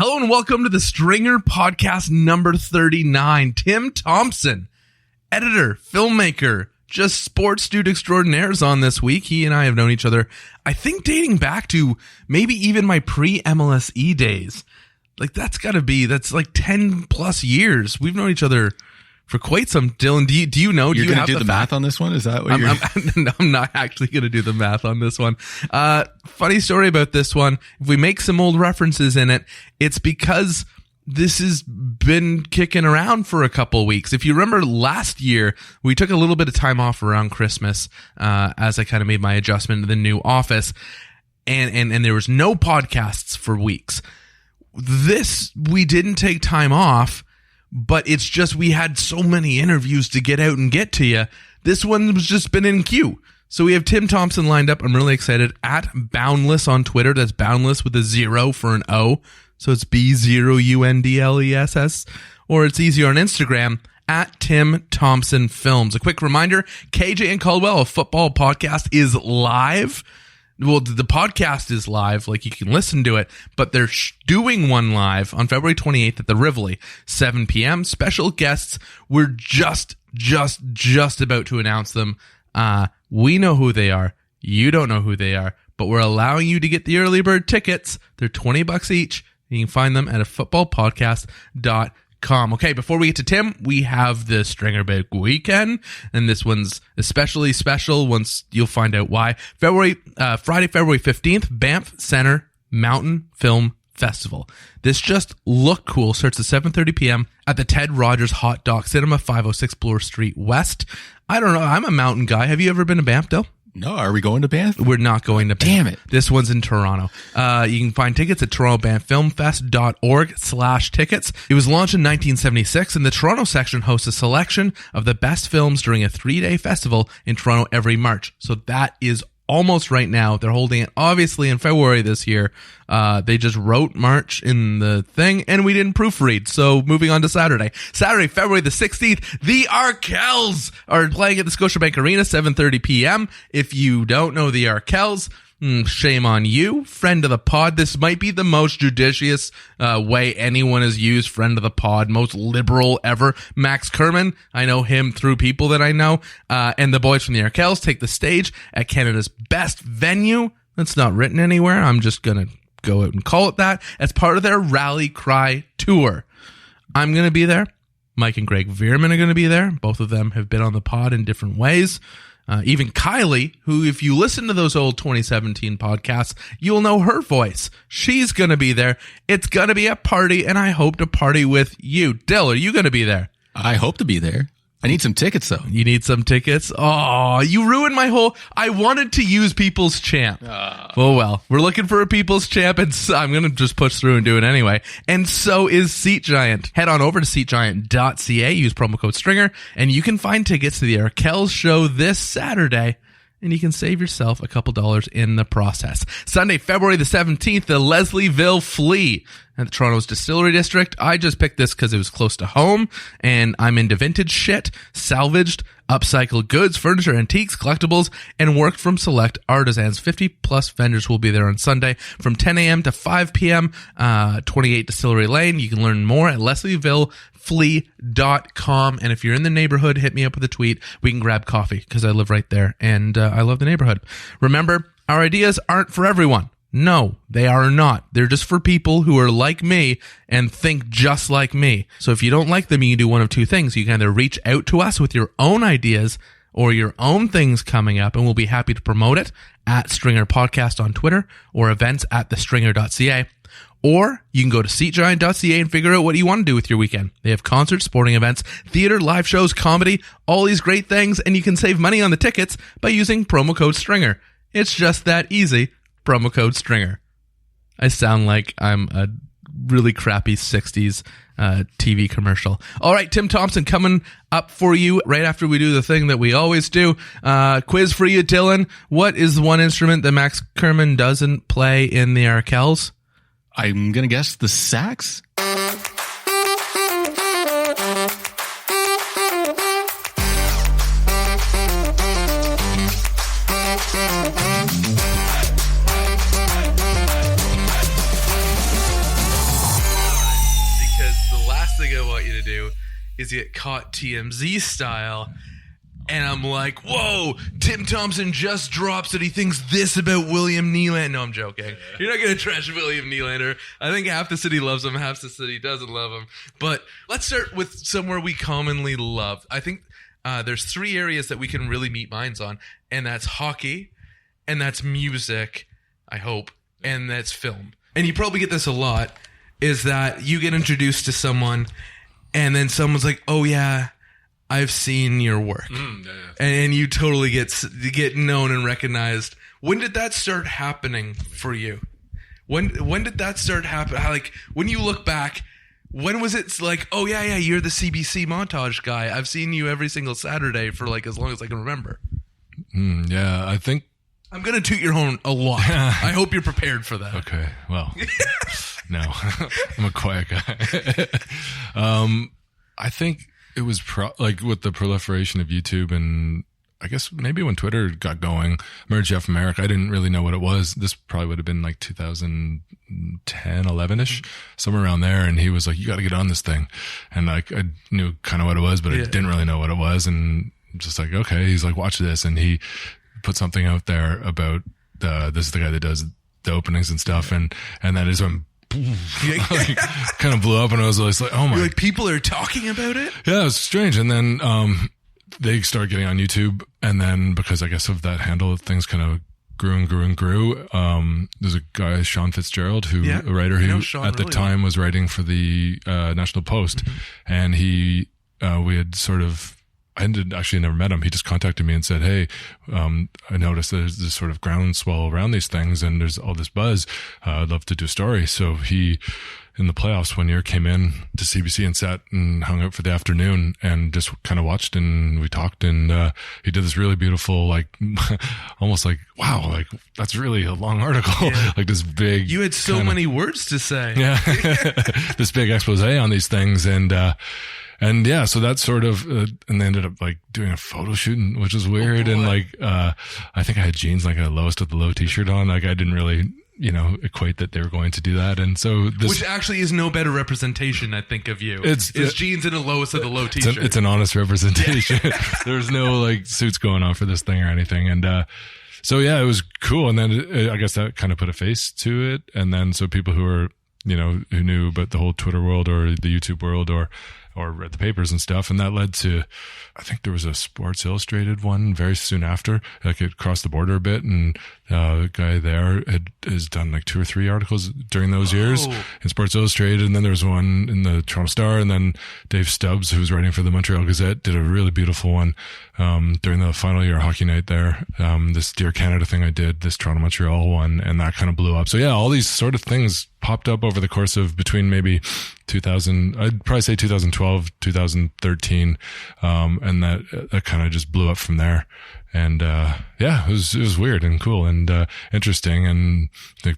Hello and welcome to the Stringer Podcast number 39. Tim Thompson, editor, filmmaker, just sports dude extraordinaire is on this week. He and I have known each other, I think, dating back to maybe even my pre-MLSE days. Like, that's like 10 plus years. We've known each other for quite some. Dylan, do you know? You're going to do the math on this one? Is that what I'm not actually going to do the math on this one. Funny story about this one. If we make some old references in it, it's because this has been kicking around for a couple weeks. If you remember last year, we took a little bit of time off around Christmas, as I kind of made my adjustment to the new office, and there was no podcasts for weeks. This, we didn't take time off, but it's just we had so many interviews to get out and get to you. This one was just been in queue. So we have Tim Thompson lined up. I'm really excited. At Boundless on Twitter. That's Boundless with a 0 for an O. So it's B0UNDLESS. Or it's easier on Instagram at Tim Thompson Films. A quick reminder, KJ and Caldwell, a football podcast, is live. Well, the podcast is live, like you can listen to it, but they're doing one live on February 28th at the Rivoli, 7 p.m. Special guests. We're just about to announce them. We know who they are. You don't know who they are, but we're allowing you to get the early bird tickets. They're $20 each. You can find them at a footballpodcast.com. Okay, before we get to Tim, we have the Stringer Big Weekend, and this one's especially special once you'll find out why. Friday, February 15th, Banff Center Mountain Film Festival. This just looked cool. Starts at 7:30 p.m. at the Ted Rogers Hot Dog Cinema, 506 Bloor Street West. I don't know. I'm a mountain guy. Have you ever been to Banff, Dill? No, are we going to Banff? We're not going to Banff. Damn it. This one's in Toronto. You can find tickets at torontobanffilmfest.org/tickets. It was launched in 1976, and the Toronto section hosts a selection of the best films during a 3-day festival in Toronto every March. So that is almost right now. They're holding it obviously in February this year. They just wrote March in the thing and we didn't proofread. So moving on to Saturday, February the 16th, the Arkells are playing at the Scotiabank Arena, 7:30 p.m. If you don't know the Arkells, shame on you. Friend of the pod. This might be the most judicious way anyone has used friend of the pod. Most liberal ever. Max Kerman. I know him through people that I know. And the boys from the Arkells take the stage at Canada's best venue. That's not written anywhere. I'm just going to go out and call it that. As part of their Rally Cry tour. I'm going to be there. Mike and Greg Veerman are going to be there. Both of them have been on the pod in different ways. Even Kylie, who, if you listen to those old 2017 podcasts, you'll know her voice. She's going to be there. It's going to be a party, and I hope to party with you. Dill, are you going to be there? I hope to be there. I need some tickets, though. You need some tickets? Oh, you ruined my whole... I wanted to use People's Champ. Oh, well. We're looking for a People's Champ, and so I'm going to just push through and do it anyway. And so is Seat Giant. Head on over to seatgiant.ca, use promo code STRINGER, and you can find tickets to the Arkells show this Saturday, and you can save yourself a couple dollars in the process. Sunday, February the 17th, the Leslieville Flea at the Toronto's Distillery District. I just picked this because it was close to home, and I'm into vintage shit, salvaged, upcycled goods, furniture, antiques, collectibles, and work from select artisans. 50-plus vendors will be there on Sunday from 10 a.m. to 5 p.m., 28 Distillery Lane. You can learn more at leslievilleflea.com, and if you're in the neighborhood, hit me up with a tweet. We can grab coffee, because I live right there, and I love the neighborhood. Remember, our ideas aren't for everyone. No, they are not. They're just for people who are like me and think just like me. So if you don't like them, you can do one of two things. You can either reach out to us with your own ideas or your own things coming up, and we'll be happy to promote it at Stringer Podcast on Twitter or events at thestringer.ca. Or you can go to seatgiant.ca and figure out what you want to do with your weekend. They have concerts, sporting events, theater, live shows, comedy, all these great things, and you can save money on the tickets by using promo code STRINGER. It's just that easy. Promo code STRINGER. I sound like I'm a really crappy 60s TV commercial. All right, Tim Thompson coming up for you right after we do the thing that we always do. Quiz for you, Dylan. What is the one instrument that Max Kerman doesn't play in the Arkells? I'm going to guess the sax. thing I want you to do is get caught TMZ style. And I'm like, whoa, Tim Thompson just drops that he thinks this about William Nylander. No, I'm joking. You're not going to trash William Nylander. I think half the city loves him, half the city doesn't love him. But let's start with somewhere we commonly love. I think there's 3 areas that we can really meet minds on, and that's hockey, and that's music, I hope, and that's film. And you probably get this a lot, is that you get introduced to someone, and then someone's like, oh yeah, I've seen your work. And you totally get known and recognized. When did that start happening for you? When did that start happening? Like, when you look back, when was it like, oh yeah, you're the CBC montage guy. I've seen you every single Saturday for like as long as I can remember. Yeah, I think I'm going to toot your horn a lot. I hope you're prepared for that. Okay, well, no, I'm a quiet guy. I think it was like with the proliferation of YouTube, and I guess maybe when Twitter got going, remember Jeff Merrick, I didn't really know what it was. This probably would have been like 2010, 11-ish, somewhere around there. And he was like, you got to get on this thing. And like, I knew kind of what it was, but I didn't really know what it was. And just like, okay, he's like, watch this. And he put something out there about, this is the guy that does the openings and stuff. And then it's when like, kind of blew up, and I was like, oh my. You're like, people are talking about it? Yeah, it was strange. And then, they started getting on YouTube, and then because I guess of that handle, things kind of grew and grew and grew. There's a guy, Sean Fitz-Gerald, a writer who at the time was writing for the, National Post. And we had sort of, I had actually never met him. He just contacted me and said, hey, I noticed there's this sort of groundswell around these things, and there's all this buzz. I'd love to do a story. So he, in the playoffs one year, came in to CBC and sat and hung out for the afternoon and just kind of watched, and we talked, and he did this really beautiful, like almost like, wow, like that's really a long article. Like this big, you had so many words to say. Yeah. This big expose on these things. And yeah, so that's sort of, and they ended up like doing a photo shoot, which was weird. And like, I think I had jeans, like a lowest of the low t-shirt on. Like I didn't really, equate that they were going to do that. And so which actually is no better representation, I think, of you. It's jeans and a lowest of the low t-shirt. It's an honest representation. There's no like suits going on for this thing or anything. And, so yeah, it was cool. And then I guess that kind of put a face to it. And then so people who are, who knew about the whole Twitter world or the YouTube world or read the papers and stuff. And that led to, I think there was a Sports Illustrated one very soon after, like it crossed the border a bit. And the guy there has done like 2 or 3 articles during those years in Sports Illustrated. And then there was one in the Toronto Star. And then Dave Stubbs, who was writing for the Montreal Gazette, did a really beautiful one, during the final year hockey night there. This Dear Canada thing I did, this Toronto Montreal one, and that kind of blew up. So yeah, all these sort of things popped up over the course of between maybe 2000, I'd probably say 2012, 2013. And that kind of just blew up from there. And, yeah, it was weird and cool and, interesting. And they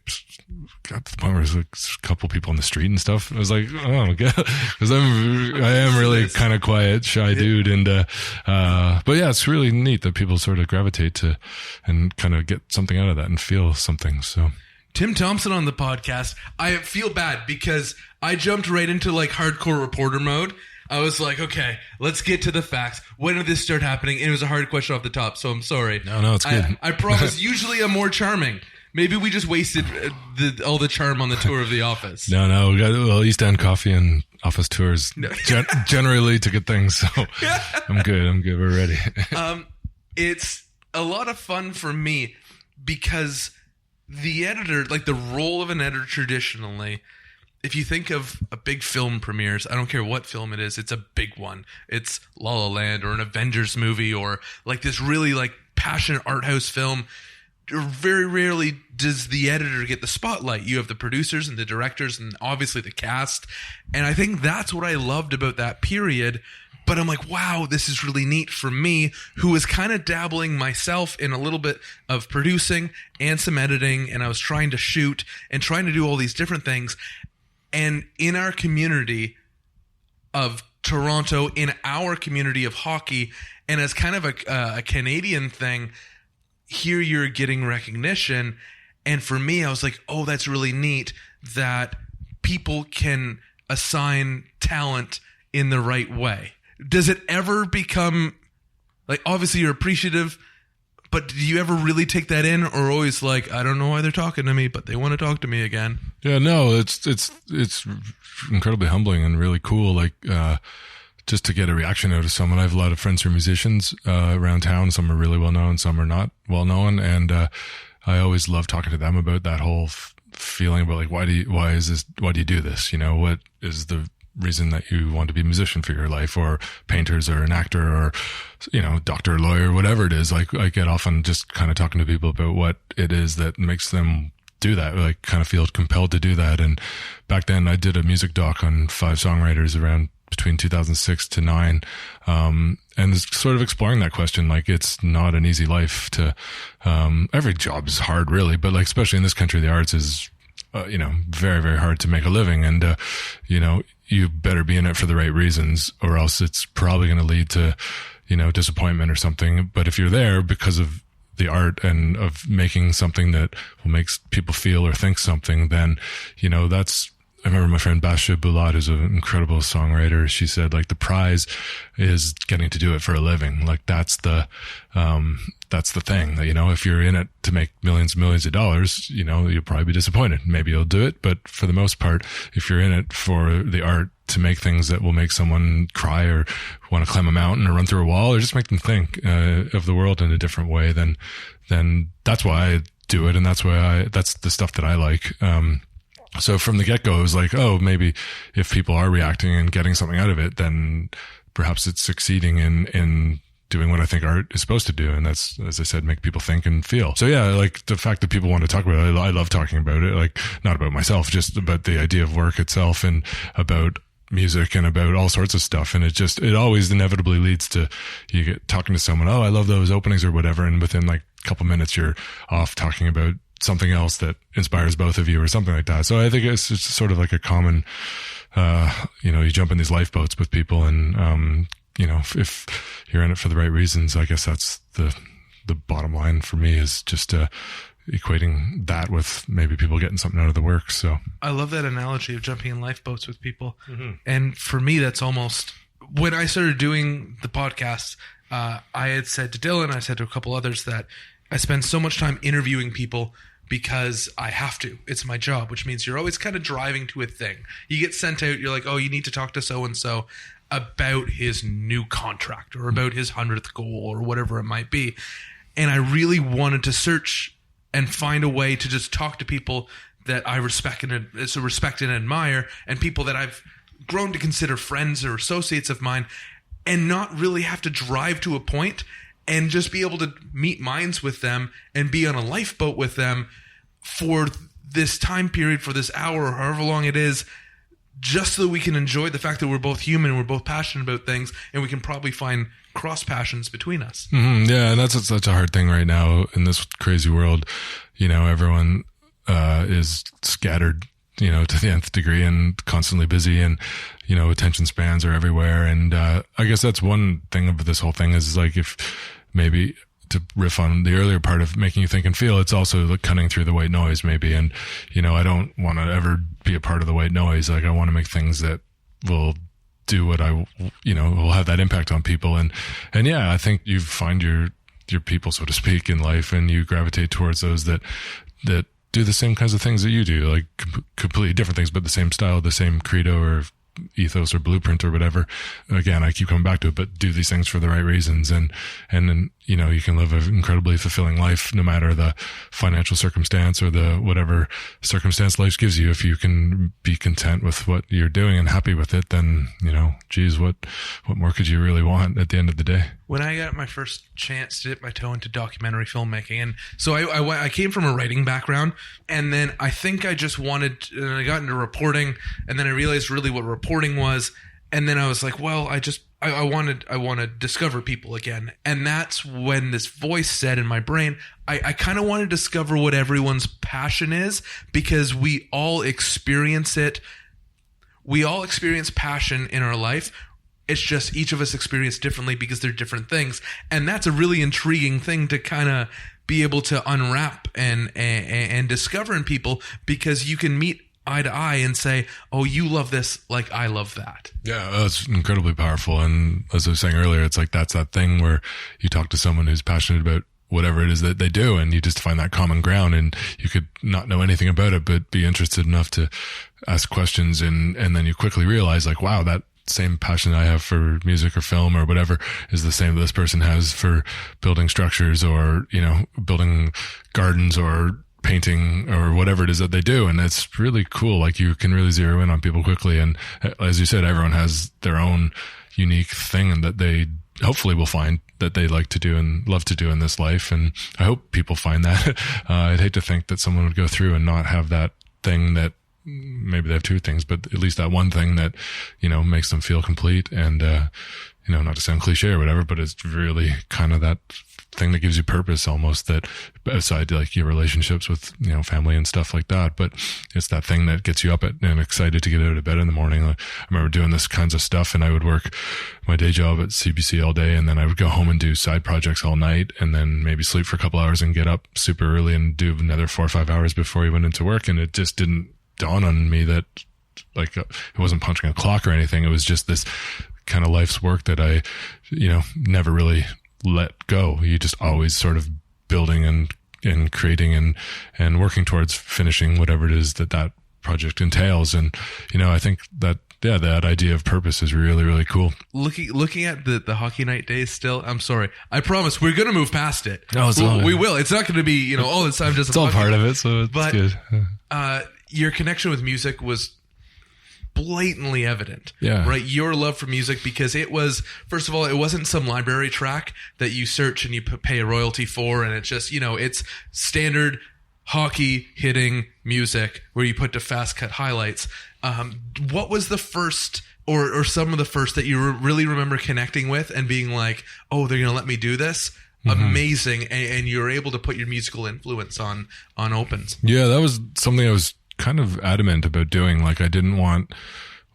got to the point where there's like a couple people on the street and stuff. I was like, oh my God, cause I am really kind of quiet, shy dude. And, but yeah, it's really neat that people sort of gravitate to and kind of get something out of that and feel something. So. Tim Thompson on the podcast. I feel bad because I jumped right into like hardcore reporter mode. I was like, okay, let's get to the facts. When did this start happening? And it was a hard question off the top, so I'm sorry. No, it's good. I promise, usually I'm more charming. Maybe we just wasted all the charm on the tour of the office. No, we got East End coffee and office tours generally to good things. So I'm good. We're ready. It's a lot of fun for me because the editor, like the role of an editor traditionally, if you think of a big film premieres, I don't care what film it is, it's a big one. It's La La Land or an Avengers movie or like this really like passionate art house film. Very rarely does the editor get the spotlight. You have the producers and the directors and obviously the cast. And I think that's what I loved about that period. But I'm like, wow, this is really neat for me, who was kind of dabbling myself in a little bit of producing and some editing. And I was trying to shoot and trying to do all these different things. And in our community of Toronto, in our community of hockey, and as kind of a Canadian thing, here you're getting recognition. And for me, I was like, oh, that's really neat that people can assign talent in the right way? Does it ever become like, obviously you're appreciative, but do you ever really take that in, or always like, I don't know why they're talking to me, but they want to talk to me again? Yeah, no, it's incredibly humbling and really cool. Like, just to get a reaction out of someone. I have a lot of friends who are musicians, around town. Some are really well known, some are not well known. And, I always love talking to them about that whole feeling about like, why do you do this? You know, what is the reason that you want to be a musician for your life, or painters, or an actor, or, you know, doctor, lawyer, whatever it is. Like, I get often just kind of talking to people about what it is that makes them do that, like kind of feel compelled to do that. And back then I did a music doc on 5 songwriters around between 2006 to 9. And it's sort of exploring that question. Like, it's not an easy life to, every job is hard really, but like, especially in this country, the arts is, you know, very, very hard to make a living. And, you know, you better be in it for the right reasons, or else it's probably going to lead to, you know, disappointment or something. But if you're there because of the art and of making something that will make people feel or think something, then, you know, I remember my friend Basha Bulat, who's an incredible songwriter. She said, like, the prize is getting to do it for a living. Like, that's the thing. You know, if you're in it to make millions and millions of dollars, you know, you'll probably be disappointed. Maybe you'll do it. But for the most part, if you're in it for the art, to make things that will make someone cry or want to climb a mountain or run through a wall, or just make them think, of the world in a different way, then that's why I do it. And that's the stuff that I like. So from the get-go, it was like, oh, maybe if people are reacting and getting something out of it, then perhaps it's succeeding in doing what I think art is supposed to do. And that's, as I said, make people think and feel. So yeah, like the fact that people want to talk about it, I love talking about it, like not about myself, just about the idea of work itself and about music and about all sorts of stuff. And it always inevitably leads to you get talking to someone, oh, I love those openings or whatever. And within like a couple minutes, you're off talking about something else that inspires both of you or something like that. So I think it's sort of like a common, you know, you jump in these lifeboats with people, and, you know, if you're in it for the right reasons, I guess that's the bottom line for me, is just, equating that with maybe people getting something out of the work. So I love that analogy of jumping in lifeboats with people. Mm-hmm. And for me, that's almost, when I started doing the podcast, I had said to Dylan, I said to a couple others, that I spend so much time interviewing people because I have to. It's my job, which means you're always kind of driving to a thing. You get sent out, you're like, oh, you need to talk to so-and-so about his new contract or about his 100th goal or whatever it might be. And I really wanted to search and find a way to just talk to people that I respect and admire, and people that I've grown to consider friends or associates of mine, and not really have to drive to a point, and just be able to meet minds with them and be on a lifeboat with them for this time period, for this hour or however long it is, just so that we can enjoy the fact that we're both human and we're both passionate about things, and we can probably find cross passions between us. Mm-hmm. Yeah. And that's such a hard thing right now in this crazy world. You know, everyone, is scattered, you know, to the nth degree, and constantly busy, and, you know, attention spans are everywhere. And, I guess that's one thing of this whole thing, is like, if maybe to riff on the earlier part of making you think and feel, it's also like cutting through the white noise maybe. And, you know, I don't want to ever be a part of the white noise. Like, I want to make things that will do what will have that impact on people. And yeah, I think you find your people, so to speak, in life, and you gravitate towards those that do the same kinds of things that you do, like completely different things, but the same style, the same credo or ethos or blueprint or whatever. Again, I keep coming back to it, but do these things for the right reasons. And then, you know, you can live an incredibly fulfilling life, no matter the financial circumstance or the whatever circumstance life gives you. If you can be content with what you're doing and happy with it, then, you know, geez, what more could you really want at the end of the day? When I got my first chance to dip my toe into documentary filmmaking, and so I came from a writing background, and then I think I just wanted, and I got into reporting, and then I realized really what reporting was, and then I was like, well, I want to discover people again. And that's when this voice said in my brain, I kind of want to discover what everyone's passion is, because we all experience it. We all experience passion in our life. It's just each of us experience differently because they're different things. And that's a really intriguing thing to kind of be able to unwrap and discover in people, because you can meet eye to eye and say, oh, you love this like I love that. Yeah, that's incredibly powerful. And as I was saying earlier, it's like that's that thing where you talk to someone who's passionate about whatever it is that they do, and you just find that common ground, and you could not know anything about it, but be interested enough to ask questions. And then you quickly realize, like, wow, that same passion I have for music or film or whatever is the same that this person has for building structures or, you know, building gardens or painting or whatever it is that they do. And it's really cool. Like, you can really zero in on people quickly. And as you said, everyone has their own unique thing and that they hopefully will find that they like to do and love to do in this life. And I hope people find that. I'd hate to think that someone would go through and not have that thing that maybe they have two things, but at least that one thing that, you know, makes them feel complete. And, you know, not to sound cliche or whatever, but it's really kind of that thing that gives you purpose almost, that aside like your relationships with, you know, family and stuff like that, but it's that thing that gets you up and excited to get out of bed in the morning. I remember doing this kinds of stuff, and I would work my day job at CBC all day, and then I would go home and do side projects all night, and then maybe sleep for a couple hours and get up super early and do another 4 or 5 hours before we went into work. And it just didn't dawn on me that, like, it wasn't punching a clock or anything. It was just this kind of life's work that I, you know, never really let go. You just always sort of building and creating and working towards finishing whatever it is that project entails. And, you know, I think that, yeah, that idea of purpose is really, really cool. Looking at the hockey night days still, I'm sorry. I promise we're going to move past it. No, we will. It's not going to be, you know, all the time just it's all part of it, so it's good. Your connection with music was blatantly evident, right? Your love for music, because it was, first of all, it wasn't some library track that you search and you pay a royalty for, and it's just, you know, it's standard hockey hitting music where you put to fast cut highlights. What was the first or some of the first that you really remember connecting with and being like, oh, they're gonna let me do this? Amazing. And you're able to put your musical influence on opens. Yeah, that was something I was kind of adamant about doing. Like, I didn't want,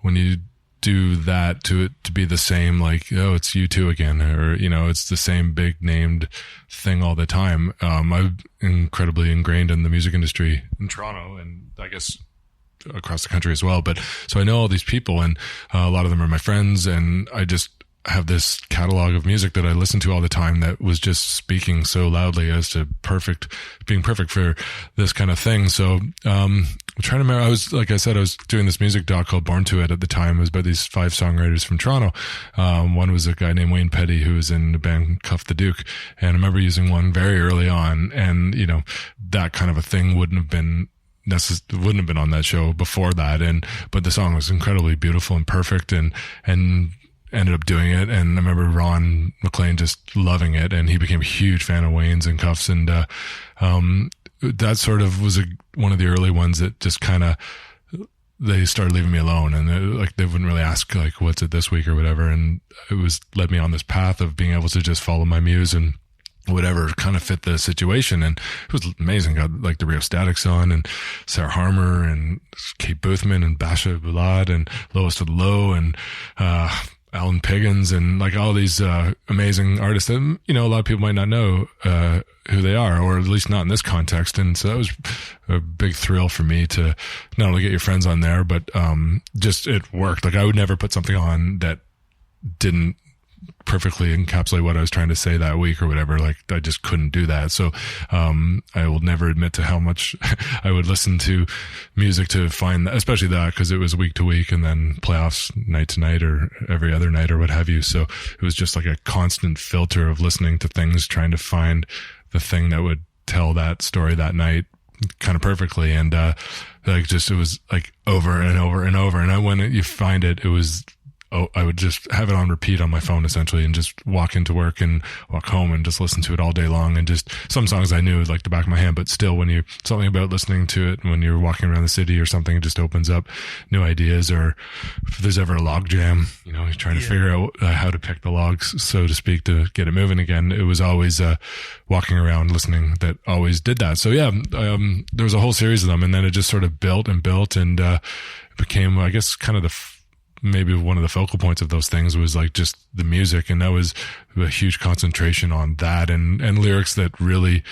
when you do that, to be the same, like, oh, it's U2 again, or, you know, it's the same big named thing all the time. I'm incredibly ingrained in the music industry in Toronto, and I guess across the country as well. But so I know all these people, and a lot of them are my friends, and I just have this catalog of music that I listen to all the time that was just speaking so loudly as to being perfect for this kind of thing. So, I'm trying to remember, like I said, I was doing this music doc called Born to It at the time. It was about these 5 songwriters from Toronto. One was a guy named Wayne Petty, who was in the band Cuff the Duke. And I remember using one very early on, and, you know, that kind of a thing wouldn't have been on that show before that. But the song was incredibly beautiful and perfect, and ended up doing it. And I remember Ron McLean just loving it, and he became a huge fan of Wayne's and Cuffs. And that sort of was one of the early ones that just kind of, they started leaving me alone, and they wouldn't really ask, like, what's it this week or whatever. And it led me on this path of being able to just follow my muse and whatever kind of fit the situation. And it was amazing. Got like the Rio Statics on, and Sarah Harmer, and Kate Boothman, and Basha Bulad, and Lois to the Low, and Alan Piggins, and like all these amazing artists that, you know, a lot of people might not know who they are, or at least not in this context. And so that was a big thrill for me to not only get your friends on there, but just it worked. Like, I would never put something on that didn't perfectly encapsulate what I was trying to say that week or whatever. Like, I just couldn't do that. So I will never admit to how much I would listen to music to find that, especially that, because it was week to week, and then playoffs night to night or every other night or what have you. So it was just like a constant filter of listening to things, trying to find the thing that would tell that story that night kind of perfectly. And it was like over and over and over. And when you find it, I would just have it on repeat on my phone, essentially, and just walk into work and walk home and just listen to it all day long. And just some songs I knew like the back of my hand, but still, something about listening to it when you're walking around the city or something, it just opens up new ideas. Or if there's ever a log jam, you know, you're trying to figure out how to pick the logs, so to speak, to get it moving again. It was always walking around listening that always did that. So yeah, there was a whole series of them, and then it just sort of built and it became, I guess, kind of maybe one of the focal points of those things was like just the music. And that was a huge concentration on that and lyrics that really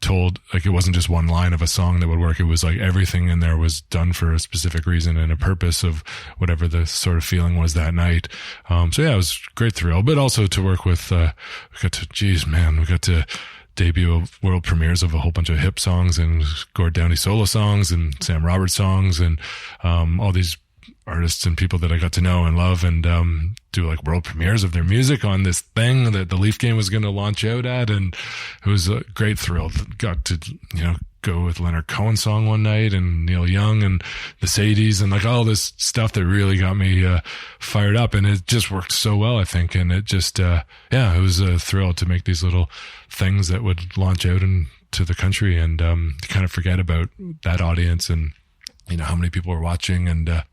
told, like, it wasn't just one line of a song that would work. It was like everything in there was done for a specific reason and a purpose of whatever the sort of feeling was that night. So yeah, it was a great thrill, but also to work with, we got to debut world premieres of a whole bunch of hip songs and Gord Downie solo songs and Sam Roberts songs and, all these artists and people that I got to know and love, and do like world premieres of their music on this thing that the Leaf game was going to launch out at. And it was a great thrill. Got to, go with Leonard Cohen's song one night and Neil Young and the Sadies and like all this stuff that really got me fired up. And it just worked so well, I think. And it just, it was a thrill to make these little things that would launch out into the country and kind of forget about that audience and, how many people were watching. And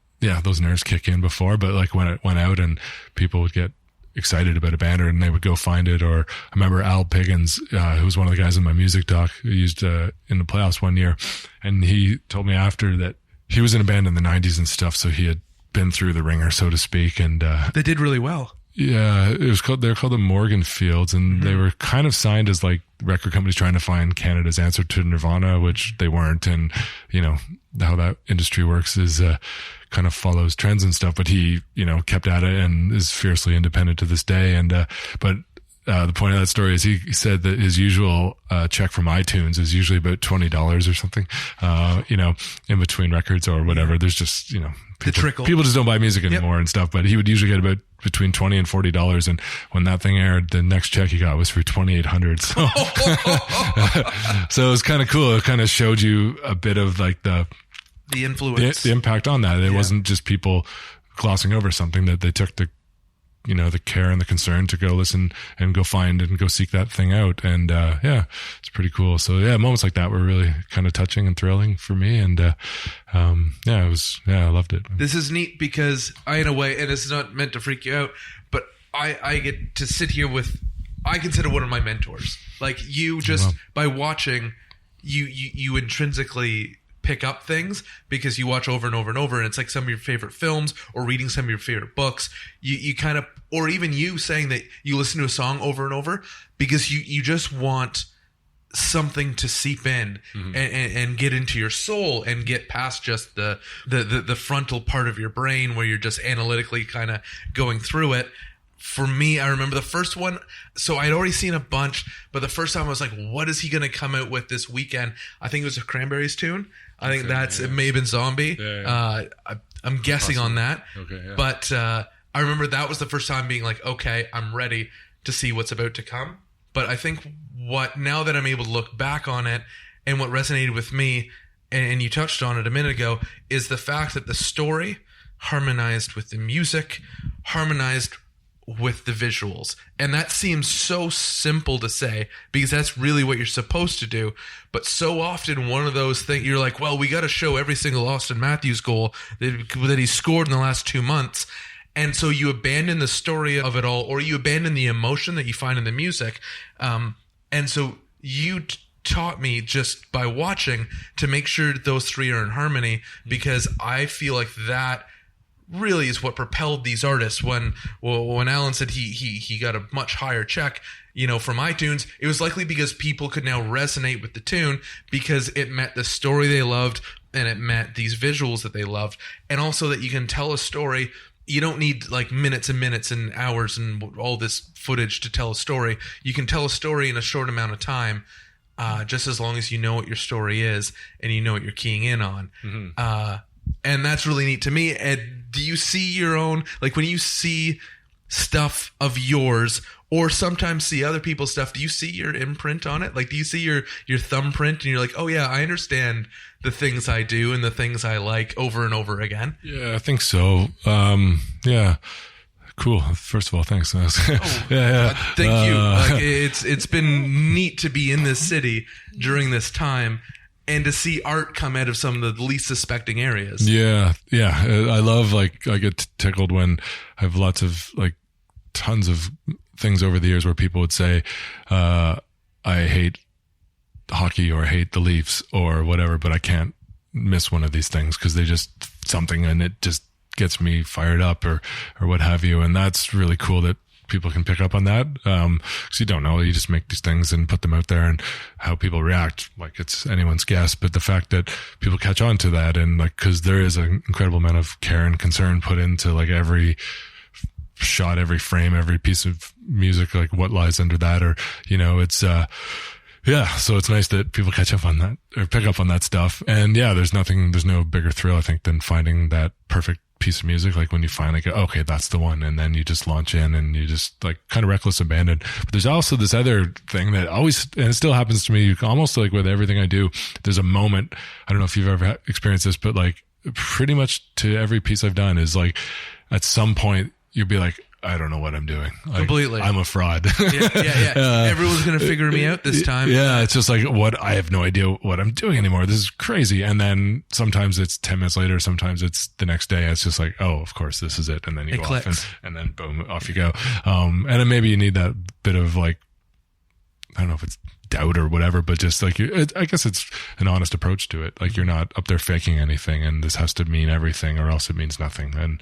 those nerves kick in before, but like when it went out and people would get excited about a band and they would go find it. Or I remember Al Piggins, who was one of the guys in my music doc who used in the playoffs one year. And he told me after that he was in a band in the 90s and stuff. So he had been through the ringer, so to speak. And, they did really well. Yeah, they're called the Morgan Fields, and they were kind of signed as like record companies trying to find Canada's answer to Nirvana, which they weren't. And, how that industry works is, kind of follows trends and stuff, but he, kept at it and is fiercely independent to this day. And, the point of that story is he said that his usual check from iTunes is usually about $20 or something, in between records or whatever. There's just, people just don't buy music anymore and stuff, but he would usually get about between $20 and $40. And when that thing aired, the next check he got was for $2,800. So, so it was kind of cool. It kind of showed you a bit of like the influence, the impact on that. It wasn't just people glossing over something, that they took the care and the concern to go listen and go find and go seek that thing out. And, it's pretty cool. So yeah, moments like that were really kind of touching and thrilling for me. And, I loved it. This is neat because in a way, and this is not meant to freak you out, but I get to sit here with, I consider one of my mentors. Like you just, by watching, you intrinsically pick up things because you watch over and over and over, and it's like some of your favorite films or reading some of your favorite books. You kind of, or even you saying that you listen to a song over and over because you just want something to seep in and get into your soul and get past just the frontal part of your brain where you're just analytically kind of going through it. For me, I remember the first one. So I'd already seen a bunch, but the first time I was like, what is he going to come out with this weekend? I think it was a Cranberries tune. I think it may have been Zombie. I'm guessing on that. Okay, yeah. But I remember that was the first time being like, okay, I'm ready to see what's about to come. But I think now that I'm able to look back on it, and what resonated with me, and you touched on it a minute ago, is the fact that the story harmonized with the music, harmonized with the visuals. And that seems so simple to say because that's really what you're supposed to do. But so often one of those things, you're like, well, we got to show every single Austin Matthews goal that he scored in the last 2 months. And so you abandon the story of it all, or you abandon the emotion that you find in the music. And so you taught me just by watching to make sure that those three are in harmony, because I feel like that really is what propelled these artists. When Alan said he got a much higher check, from iTunes, it was likely because people could now resonate with the tune because it met the story they loved and it met these visuals that they loved, and also that you can tell a story. You don't need like minutes and minutes and hours and all this footage to tell a story. You can tell a story in a short amount of time, just as long as you know what your story is and you know what you're keying in on. And that's really neat to me. And do you see your own, like when you see stuff of yours or sometimes see other people's stuff, do you see your imprint on it? Like, do you see your thumbprint and you're like, oh yeah, I understand the things I do and the things I like over and over again? Yeah, I think so. Yeah. Cool. First of all, thanks. Thank you. It's been neat to be in this city during this time and to see art come out of some of the least suspecting areas. Yeah. I love, I get tickled when I have lots of, tons of things over the years where people would say, I hate hockey or I hate the Leafs or whatever, but I can't miss one of these things because they just something and it just gets me fired up or what have you. And that's really cool that people can pick up on that. 'Cause you don't know, you just make these things and put them out there, and how people react, like it's anyone's guess. But the fact that people catch on to that, and like, 'cause there is an incredible amount of care and concern put into like every shot, every frame, every piece of music, like what lies under that, or, you know, it's, yeah, so it's nice that people catch up on that or pick up on that stuff. And yeah, there's no bigger thrill, I think, than finding that perfect piece of music. Like when you finally go, okay, that's the one. And then you just launch in and you just like kind of reckless abandon. But there's also this other thing that always, and it still happens to me almost like with everything I do. There's a moment, I don't know if you've ever experienced this, but like pretty much to every piece I've done is like at some point you'll be like, I don't know what I'm doing. Like, completely. I'm a fraud. Yeah. Everyone's going to figure me out this time. Yeah. It's just like I have no idea what I'm doing anymore. This is crazy. And then sometimes it's 10 minutes later. Sometimes it's the next day. It's just like, oh, of course this is it. And then you go off and then boom, off you go. And then maybe you need that bit of like, I don't know if it's doubt or whatever, but just like, I guess it's an honest approach to it. Like you're not up there faking anything and this has to mean everything or else it means nothing. And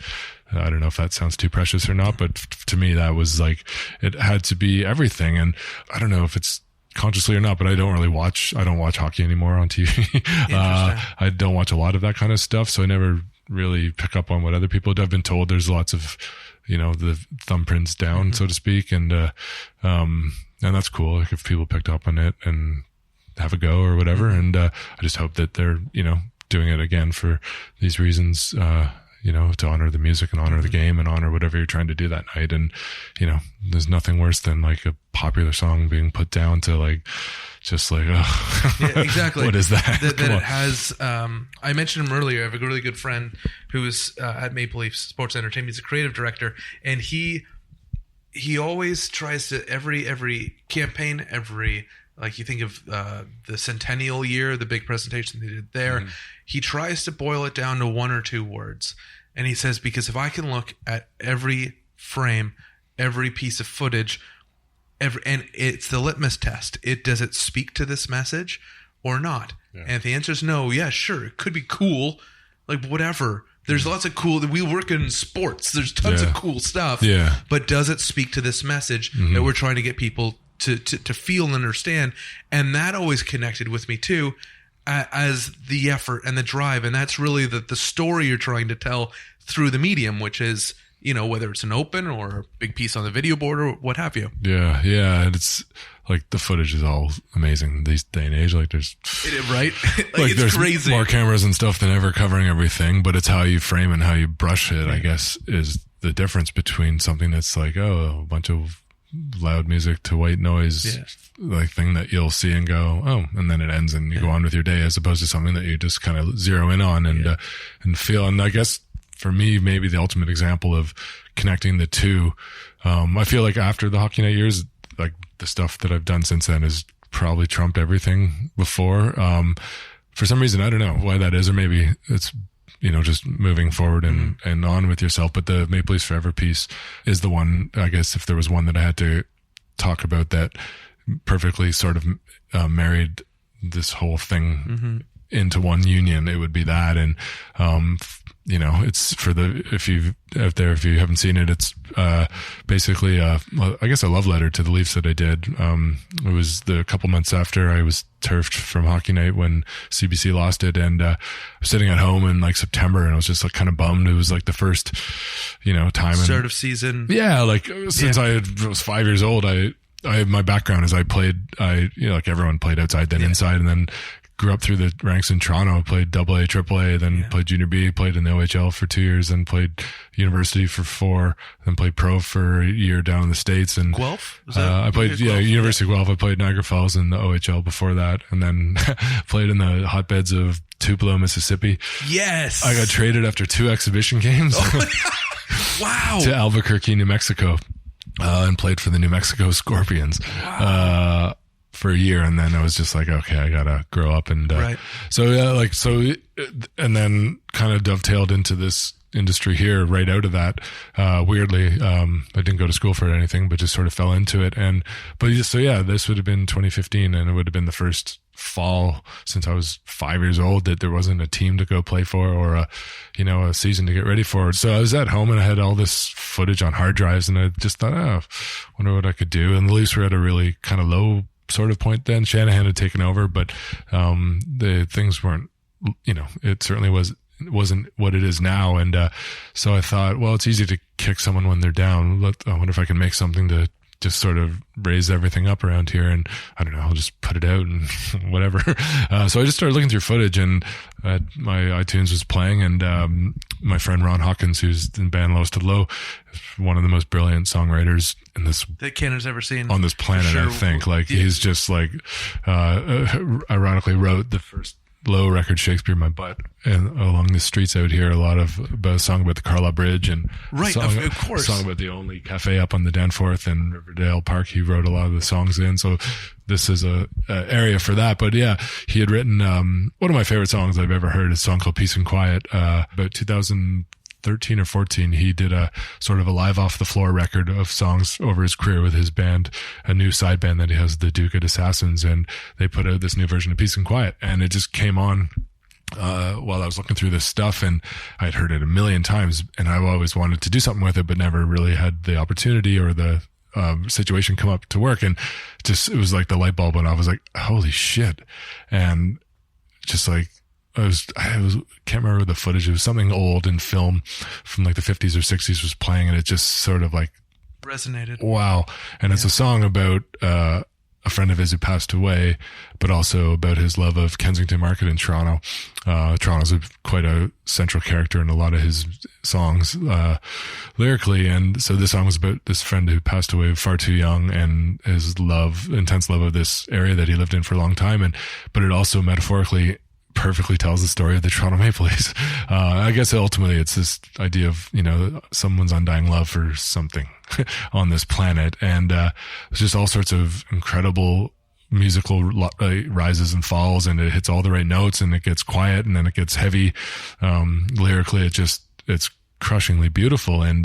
I don't know if that sounds too precious or not, but to me, that was like, it had to be everything. And I don't know if it's consciously or not, but I don't watch hockey anymore on TV. I don't watch a lot of that kind of stuff. So I never really pick up on what other people do. I've been told there's lots of, you know, the thumbprints down, so to speak. And that's cool. Like if people picked up on it and have a go or whatever. And, I just hope that they're, you know, doing it again for these reasons, you know, to honor the music and honor the game and honor whatever you're trying to do that night. And, you know, there's nothing worse than like a popular song being put down to like, just like, oh, yeah, exactly. What is that? That it has, I mentioned him earlier. I have a really good friend who is at Maple Leaf Sports Entertainment. He's a creative director, and he always tries to, every campaign, like you think of the centennial year, the big presentation they did there, he tries to boil it down to one or two words. And he says, because if I can look at every frame, every piece of footage, and it's the litmus test. Does it speak to this message or not? Yeah. And if the answer is no, yeah, sure, it could be cool, like whatever. There's lots of cool, we work in sports. There's tons of cool stuff. Yeah. But does it speak to this message that we're trying to get people to feel and understand? And that always connected with me too, as the effort and the drive. And that's really the story you're trying to tell through the medium, which is, you know, whether it's an open or a big piece on the video board or what have you. Yeah. Yeah. And it's like the footage is all amazing these day and age. Like there's, right? like it's there's crazy. More cameras and stuff than ever covering everything, but it's how you frame and how you brush it, I guess, is the difference between something that's like, oh, a bunch of loud music to white noise, like thing that you'll see and go, oh, and then it ends and you go on with your day, as opposed to something that you just kind of zero in on and feel. And I guess for me, maybe the ultimate example of connecting the two, I feel like after the Hockey Night years, like the stuff that I've done since then has probably trumped everything before. For some reason, I don't know why that is, or maybe it's, you know, just moving forward and on with yourself. But the Maple Leafs Forever piece is the one, I guess, if there was one that I had to talk about that perfectly sort of married this whole thing into one union, it would be that. And, you know, it's if you haven't seen it, it's, basically, I guess a love letter to the Leafs that I did. It was the couple months after I was turfed from Hockey Night when CBC lost it. And, I was sitting at home in like September and I was just like kind of bummed. It was like the first, you know, time. Start of season. Yeah. Like since I was 5 years old, my background is like everyone played outside, then inside, and then grew up through the ranks in Toronto, played AA, AAA, then played Junior B, played in the OHL for 2 years, then played university for 4, then played pro for a year down in the States. And Guelph? I played, University of Guelph. I played Niagara Falls in the OHL before that, and then played in the hotbeds of Tupelo, Mississippi. Yes! I got traded after 2 exhibition games. Wow! To Albuquerque, New Mexico, and played for the New Mexico Scorpions. Wow. For a year, and then I was just like, okay, I gotta grow up, and and then kind of dovetailed into this industry here right out of that. Weirdly, I didn't go to school for it or anything, but just sort of fell into it. So yeah, this would have been 2015, and it would have been the first fall since I was 5 years old that there wasn't a team to go play for or a season to get ready for. So I was at home and I had all this footage on hard drives, and I just thought, wonder what I could do. And the Leafs were at a really kind of low sort of point then. Shanahan had taken over, but the things weren't, it certainly wasn't what it is now. And so I thought, well, it's easy to kick someone when they're down. I wonder if I can make something to just sort of raise everything up around here, and I don't know, I'll just put it out and whatever. So I just started looking through footage, and my iTunes was playing, and my friend Ron Hawkins, who's in the band Lowest to Low, is one of the most brilliant songwriters in this that Canada's ever seen on this planet. Sure. I think he's just ironically wrote the first Low record, Shakespeare in My Butt, and along the streets out here, about a song about the Carlisle Bridge, and right, of course, a song about the only cafe up on the Danforth and Riverdale Park. He wrote a lot of the songs in, so this is a area for that. But yeah, he had written one of my favorite songs I've ever heard, is a song called Peace and Quiet. About 2013 or 14, he did a sort of a live off the floor record of songs over his career with his band, a new side band that he has, the Duke Assassins, and they put out this new version of Peace and Quiet, and it just came on while I was looking through this stuff, and I'd heard it a million times, and I always wanted to do something with it, but never really had the opportunity or the situation come up to work. And just, it was like the light bulb, and I was like, holy shit. And just like, I can't remember the footage. It was something old in film from like the 50s or 60s was playing, and it just sort of like resonated. Wow. And it's a song about a friend of his who passed away, but also about his love of Kensington Market in Toronto. Toronto's quite a central character in a lot of his songs, lyrically. And so this song was about this friend who passed away far too young, and his intense love of this area that he lived in for a long time. But it also metaphorically perfectly tells the story of the Toronto Maple Leafs. I guess ultimately it's this idea of, someone's undying love for something on this planet. And it's just all sorts of incredible musical rises and falls, and it hits all the right notes, and it gets quiet, and then it gets heavy. Lyrically, it's crushingly beautiful. And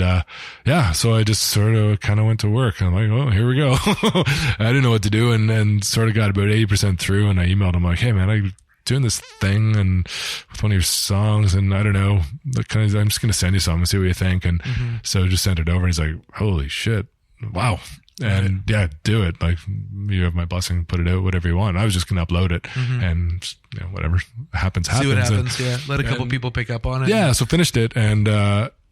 so I just sort of kind of went to work, and I'm like, oh, here we go. I didn't know what to do, and sort of got about 80% through, and I emailed him like, hey man, I'm doing this thing and with one of your songs, and I don't know, I'm just going to send you something and see what you think. And so just sent it over, and he's like, holy shit, wow. And yeah, do it. Like, you have my blessing, put it out, whatever you want. I was just going to upload it, and whatever happens. See what happens. Let a couple people pick up on it. Yeah. So finished it. And,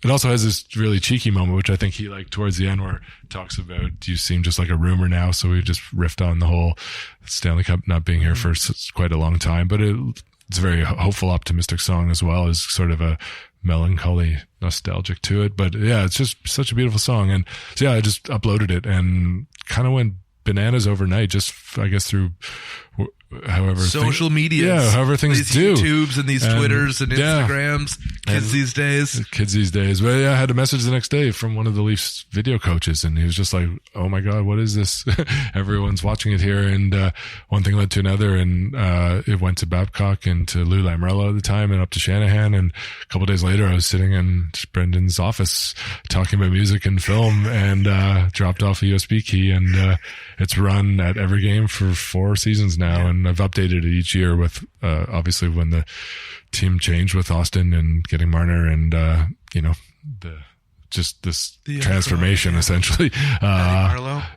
it also has this really cheeky moment, which I think he liked towards the end, where it talks about, you seem just like a rumor now. So we just riffed on the whole Stanley Cup not being here for quite a long time, but it's a very hopeful, optimistic song as well, as sort of a melancholy, nostalgic to it. But yeah, it's just such a beautiful song. And so yeah, I just uploaded it and kind of went bananas overnight, just I guess through however social media, however things these do, YouTubes and these Twitters and Instagrams, kids these days. But yeah, I had a message the next day from one of the Leafs video coaches, and he was just like, oh my god, what is this? Everyone's watching it here. And one thing led to another, and it went to Babcock and to Lou Lamoriello at the time, and up to Shanahan. And a couple of days later, I was sitting in Brendan's office talking about music and film, and dropped off a USB key, and it's run at every game for 4 seasons now. And I've updated it each year with, obviously when the team changed with Austin and getting Marner, and, the transformation essentially.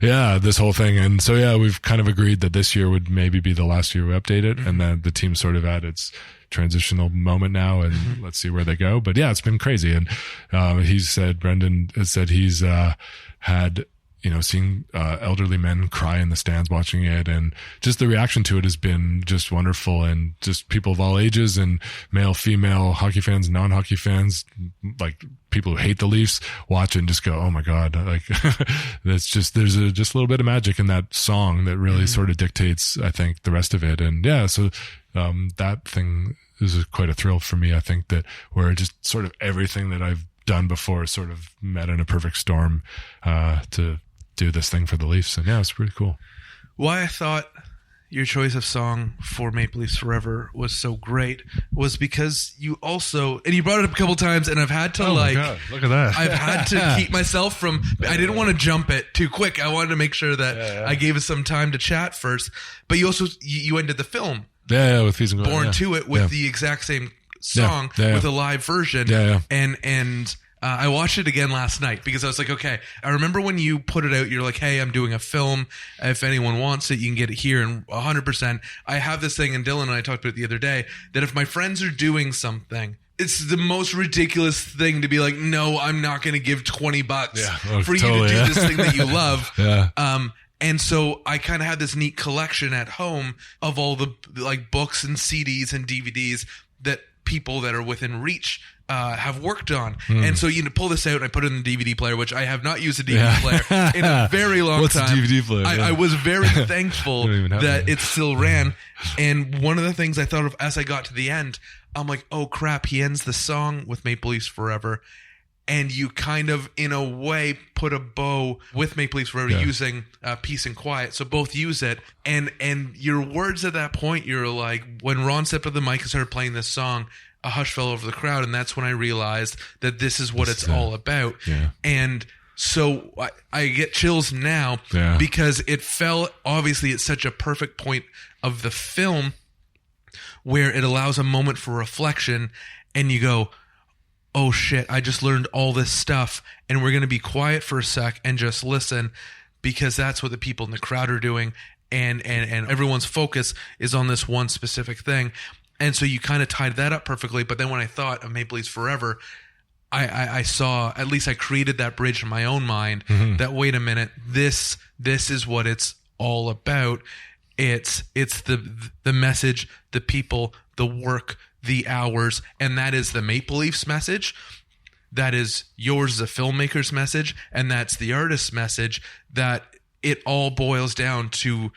This whole thing. And so, yeah, we've kind of agreed that this year would maybe be the last year we update it, and then the team's sort of at its transitional moment now, and let's see where they go. But yeah, it's been crazy. And, Brendan has said he's, had, seeing elderly men cry in the stands watching it, and just the reaction to it has been just wonderful. And just people of all ages, and male, female, hockey fans, non-hockey fans, like people who hate the Leafs, watch it and just go, oh my god, like that's just, there's just a little bit of magic in that song that really sort of dictates, I think, the rest of it. And yeah, so that thing is quite a thrill for me. I think that where just sort of everything that I've done before sort of met in a perfect storm to do this thing for the Leafs. And yeah, it's pretty cool. Why I thought your choice of song for Maple Leafs Forever was so great was because you also, and you brought it up a couple times, and I've had to my God, look at that. I've had to keep myself from, I didn't want to jump it too quick. I wanted to make sure that I gave us some time to chat first. But you also, you ended the film. Yeah, with Fees and Glory. Born to It with the exact same song with a live version. And I watched it again last night because I was like, okay, I remember when you put it out, you're like, hey, I'm doing a film. If anyone wants it, you can get it here. And 100%, I have this thing, and Dylan and I talked about it the other day, that if my friends are doing something, it's the most ridiculous thing to be like, no, I'm not going to give $20 for you to do this thing that you love. And so I kind of had this neat collection at home of all the like books and CDs and DVDs that people that are within reach have worked on. And so you pull this out, and I put it in the DVD player, which I have not used a DVD player in a very long What's time. a DVD player? I was very thankful that it still ran. And one of the things I thought of as I got to the end, I'm like, oh crap, he ends the song with Maple Leafs Forever. And you kind of, in a way, put a bow with Maple Leafs Forever using Peace and Quiet. So both use it. And your words at that point, you're like, when Ron stepped up the mic and started playing this song, a hush fell over the crowd. And that's when I realized that this is what it's all about. And so I get chills now because it fell, obviously, at such a perfect point of the film where it allows a moment for reflection, and you go, oh shit, I just learned all this stuff, and we're going to be quiet for a sec and just listen, because that's what the people in the crowd are doing, and everyone's focus is on this one specific thing. And so you kind of tied that up perfectly. But then when I thought of Maple Leafs Forever, I saw, at least I created that bridge in my own mind, that wait a minute, this is what it's all about. It's the message, the people, the work, the hours, and that is the Maple Leafs message. That is yours as a filmmaker's message, and that's the artist's message, that it all boils down to,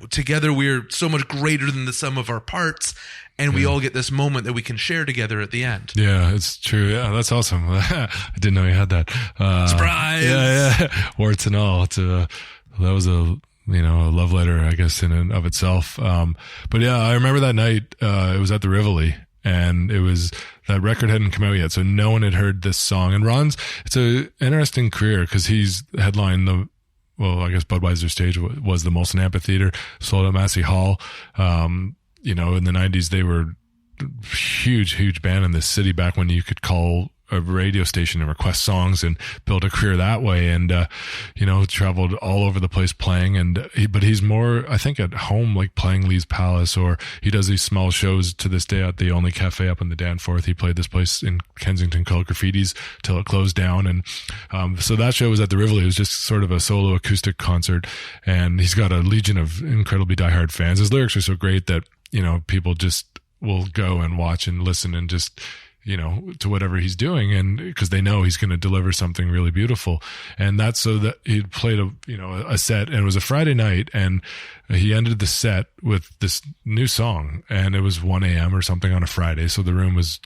together we're so much greater than the sum of our parts, and we all get this moment that we can share together at the end. Yeah, it's true. Yeah, that's awesome. I didn't know you had that. Surprise! Yeah. Warts and all. That was a love letter, I guess, in and of itself. But yeah, I remember that night, it was at the Rivoli, and that record hadn't come out yet. So no one had heard this song. And Ron's, it's an interesting career, because he's headlined I guess Budweiser stage was the Molson Amphitheater, sold out Massey Hall. In the 90s, they were huge band in this city back when you could call a radio station and request songs and build a career that way. And, traveled all over the place playing. But he's more, I think, at home, like playing Lee's Palace, or he does these small shows to this day at the Only Cafe up in the Danforth. He played this place in Kensington called Graffitis till it closed down. And, so that show was at the Rivoli. It was just sort of a solo acoustic concert. And he's got a legion of incredibly diehard fans. His lyrics are so great that, people just will go and watch and listen and just, to whatever he's doing, and because they know he's going to deliver something really beautiful. And that's so that he played a set, and it was a Friday night, and he ended the set with this new song, and it was 1 a.m. or something on a Friday. So the room was,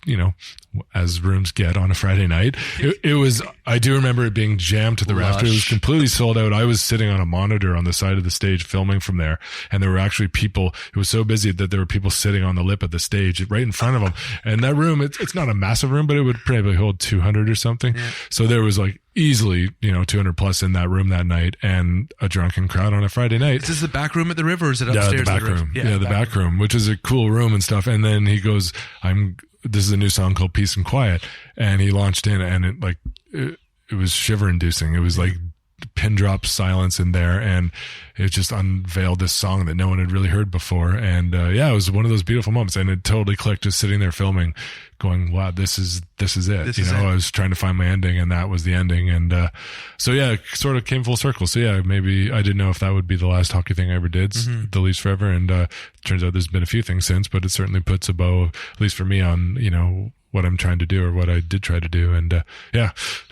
as rooms get on a Friday night. It was, I do remember it being jammed to the rafter. It was completely sold out. I was sitting on a monitor on the side of the stage filming from there, and there were actually people, it was so busy that there were people sitting on the lip of the stage right in front of them. And that room, it's not a massive room, but it would probably hold 200 or something. Yeah. So there was like easily, 200 plus in that room that night, and a drunken crowd on a Friday night. Is this the back room at the River, or is it upstairs? Yeah, the back room. Yeah, the back room, which is a cool room and stuff. And then he goes, this is a new song called Peace and Quiet. And he launched in, and it was shiver inducing. It was like pin drop silence in there, and it just unveiled this song that no one had really heard before. And it was one of those beautiful moments, and it totally clicked, just sitting there filming, going, wow, this is it. I was trying to find my ending, and that was the ending. And it sort of came full circle. So yeah, maybe I didn't know if that would be the last hockey thing I ever did, the Leafs Forever. And turns out there's been a few things since, but it certainly puts a bow, at least for me, on what I'm trying to do, or what I did try to do. And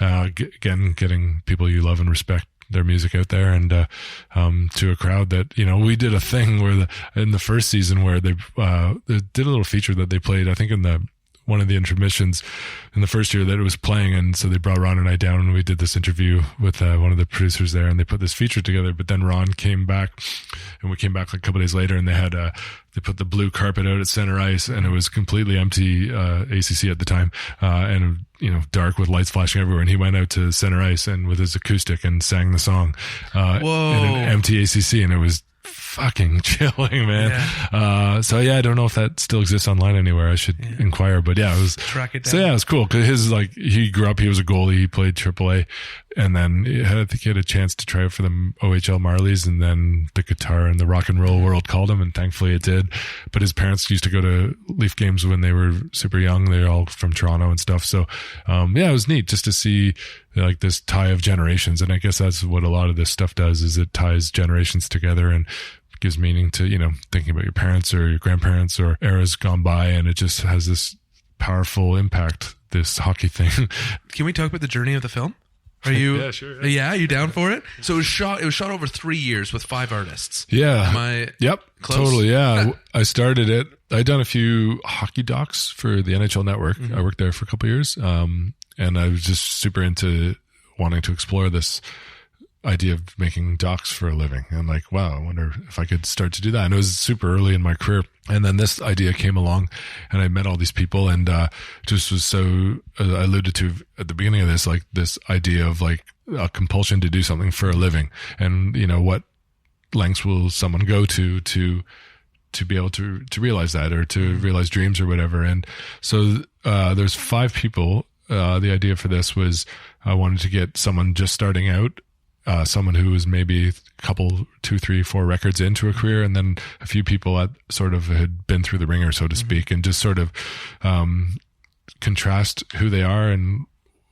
again, getting people you love and respect their music out there, and to a crowd that, we did a thing where in the first season where they did a little feature that they played, I think in the one of the intermissions in the first year that it was playing. And so they brought Ron and I down and we did this interview with one of the producers there, and they put this feature together. But then Ron came back, and we came back like a couple of days later, and they had they put the blue carpet out at center ice, and it was completely empty, ACC at the time, and dark with lights flashing everywhere. And he went out to center ice and with his acoustic and sang the song in an empty ACC, and it was fucking chilling, man. Yeah. So yeah, I don't know if that still exists online anywhere. I should inquire, but yeah, it was track it down. So yeah, it was cool because he grew up, he was a goalie, he played AAA, and then I think he had a chance to try out for the OHL Marlies, and then the guitar and the rock and roll world called him, and thankfully it did. But his parents used to go to Leaf games when they were super young. They're all from Toronto and stuff. So yeah, it was neat just to see like this tie of generations. And I guess that's what a lot of this stuff does, is it ties generations together and gives meaning to, thinking about your parents or your grandparents or eras gone by. And it just has this powerful impact, this hockey thing. Can we talk about the journey of the film? Are you? Yeah, sure. Yeah, are you down for it? So it was shot over 3 years with 5 artists. Yeah. Am I? Yep. Close? Totally. Yeah. I started it. I'd done a few hockey docs for the NHL Network. Mm-hmm. I worked there for a couple of years. And I was just super into wanting to explore this idea of making docs for a living. And like, wow, I wonder if I could start to do that. And it was super early in my career. And then this idea came along, and I met all these people, and just was so, I alluded to at the beginning of this, like this idea of like a compulsion to do something for a living. And, what lengths will someone go to be able to realize that, or to realize dreams or whatever. And so there's 5 people. The idea for this was I wanted to get someone just starting out, someone who was maybe a couple, 2, 3, 4 records into a career, and then a few people that sort of had been through the ringer, so to speak, and just sort of contrast who they are and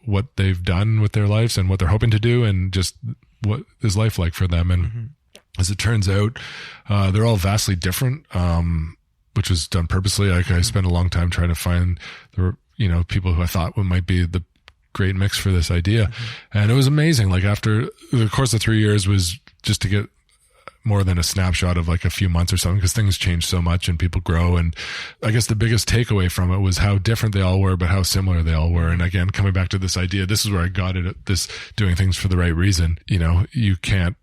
what they've done with their lives and what they're hoping to do, and just what is life like for them. And as it turns out, they're all vastly different, which was done purposely. Like I spent a long time trying to find the people who I thought might be the great mix for this idea. And it was amazing. Like after the course of 3 years was just to get more than a snapshot of like a few months or something, because things change so much and people grow. And I guess the biggest takeaway from it was how different they all were, but how similar they all were. And again, coming back to this idea, this is where I got it at this, doing things for the right reason. You can't,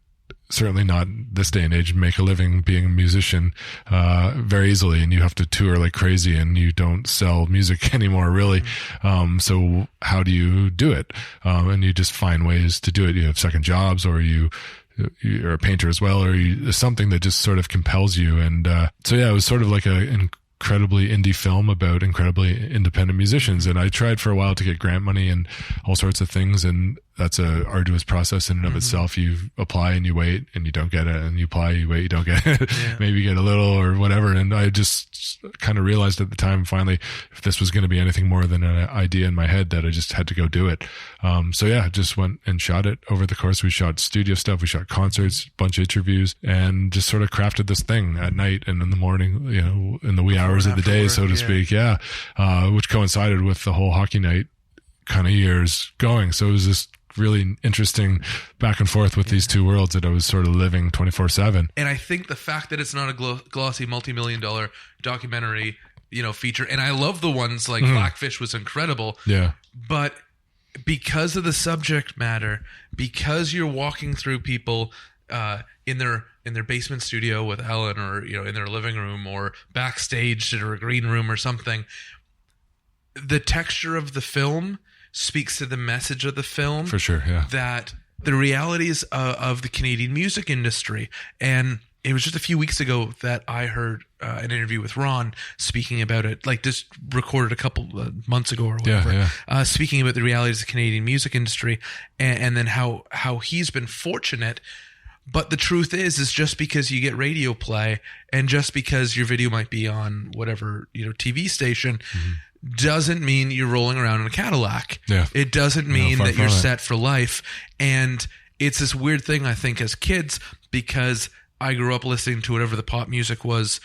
certainly not this day and age, make a living being a musician very easily, and you have to tour like crazy, and you don't sell music anymore, really. So how do you do it? And you just find ways to do it. You have second jobs, or you're a painter as well, or something that just sort of compels you. And so yeah, it was sort of like an incredibly indie film about incredibly independent musicians. And I tried for a while to get grant money and all sorts of things, and that's a arduous process in and of itself. You apply and you wait and you don't get it, and you apply, you wait, you don't get it. Maybe you get a little or whatever. And I just kind of realized at the time, finally, if this was going to be anything more than an idea in my head, that I just had to go do it. So yeah, just went and shot it over the course. We shot studio stuff, we shot concerts, a bunch of interviews, and just sort of crafted this thing at night and in the morning, in the wee hours of the day, so to speak. Yeah. Which coincided with the whole hockey night kind of years going. So it was just really interesting back and forth with these two worlds that I was sort of living 24/7. And I think the fact that it's not a glossy multi-million-dollar documentary, feature, and I love the ones like Blackfish was incredible. Yeah. But because of the subject matter, because you're walking through people in their basement studio with Ellen, or in their living room, or backstage at a green room or something, the texture of the film speaks to the message of the film. For sure, yeah. That the realities of the Canadian music industry. And it was just a few weeks ago that I heard an interview with Ron speaking about it, like just recorded a couple months ago or whatever, speaking about the realities of the Canadian music industry, and then how he's been fortunate. But the truth is just because you get radio play, and just because your video might be on whatever TV station, doesn't mean you're rolling around in a Cadillac. Yeah. It doesn't mean that you're set for life. And it's this weird thing, I think, as kids, because I grew up listening to whatever the pop music was,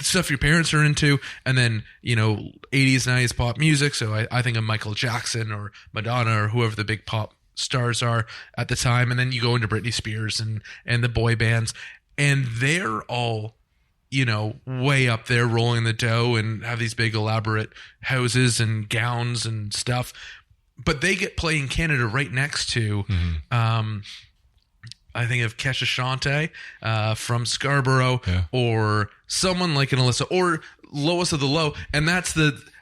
stuff your parents are into, and then, 80s, 90s pop music. So I think of Michael Jackson or Madonna or whoever the big pop stars are at the time. And then you go into Britney Spears and the boy bands, and they're all you know, way up there rolling the dough and have these big elaborate houses and gowns and stuff. But they get play in Canada right next to, I think of Kesha Shante from Scarborough, or someone like an Alyssa, or Lowest of the Low. And that's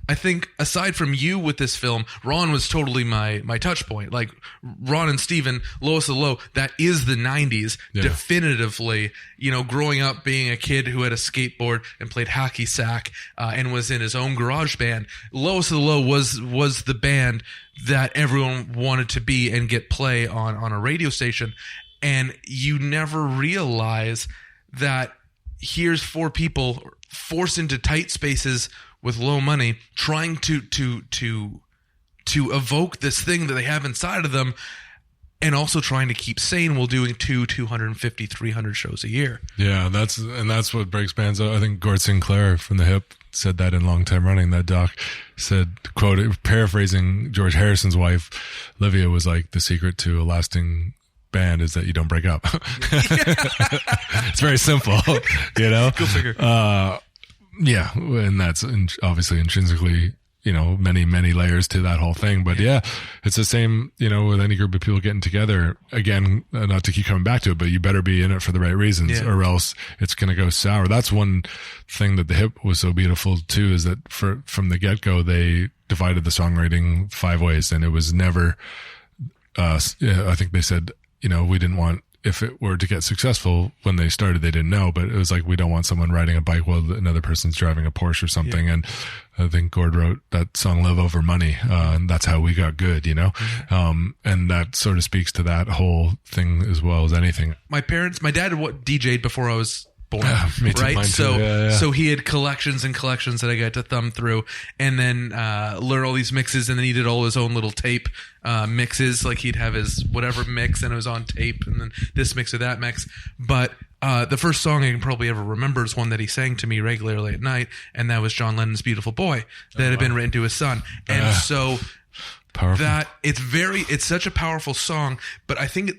I think aside from you with this film, Ron was totally my touch point. Like Ron and Steven, Lowest of the Low, that is the 90s, definitively. You know, growing up being a kid who had a skateboard and played hacky sack and was in his own garage band, Lowest of the Low was the band that everyone wanted to be and get play on a radio station. And you never realize that here's 4 people forced into tight spaces with low money, trying to evoke this thing that they have inside of them, and also trying to keep sane while doing 250, 300 shows a year. Yeah, that's what breaks bands up. I think Gord Sinclair from The Hip said that in Long Time Running. That doc said, quote, paraphrasing George Harrison's wife, Livia, was like, the secret to a lasting band is that you don't break up. It's very simple, you know? Go figure. Yeah, and that's obviously intrinsically, you know, many, many layers to that whole thing. But yeah, it's the same, you know, with any group of people getting together. Again, not to keep coming back to it, but you better be in it for the right reasons, or else it's going to go sour. That's one thing that The Hip was so beautiful too, is that from the get-go, they divided the songwriting 5 ways, and it was never, I think they said, you know, we didn't want, if it were to get successful, when they started, they didn't know, but it was like, we don't want someone riding a bike while another person's driving a Porsche or something. And I think Gord wrote that song, Live Over Money. And that's how we got good, you know? And that sort of speaks to that whole thing as well as anything. My dad DJ'd before I was born, me too, right? Mine too. So he had collections and collections that I got to thumb through, and then learn all these mixes, and then he did all his own little tape mixes. Like he'd have his whatever mix, and it was on tape, and then this mix or that mix. But the first song I can probably ever remember is one that he sang to me regularly at night, and that was John Lennon's "Beautiful Boy" that had been written to his son. And so powerful. That it's such a powerful song. But I think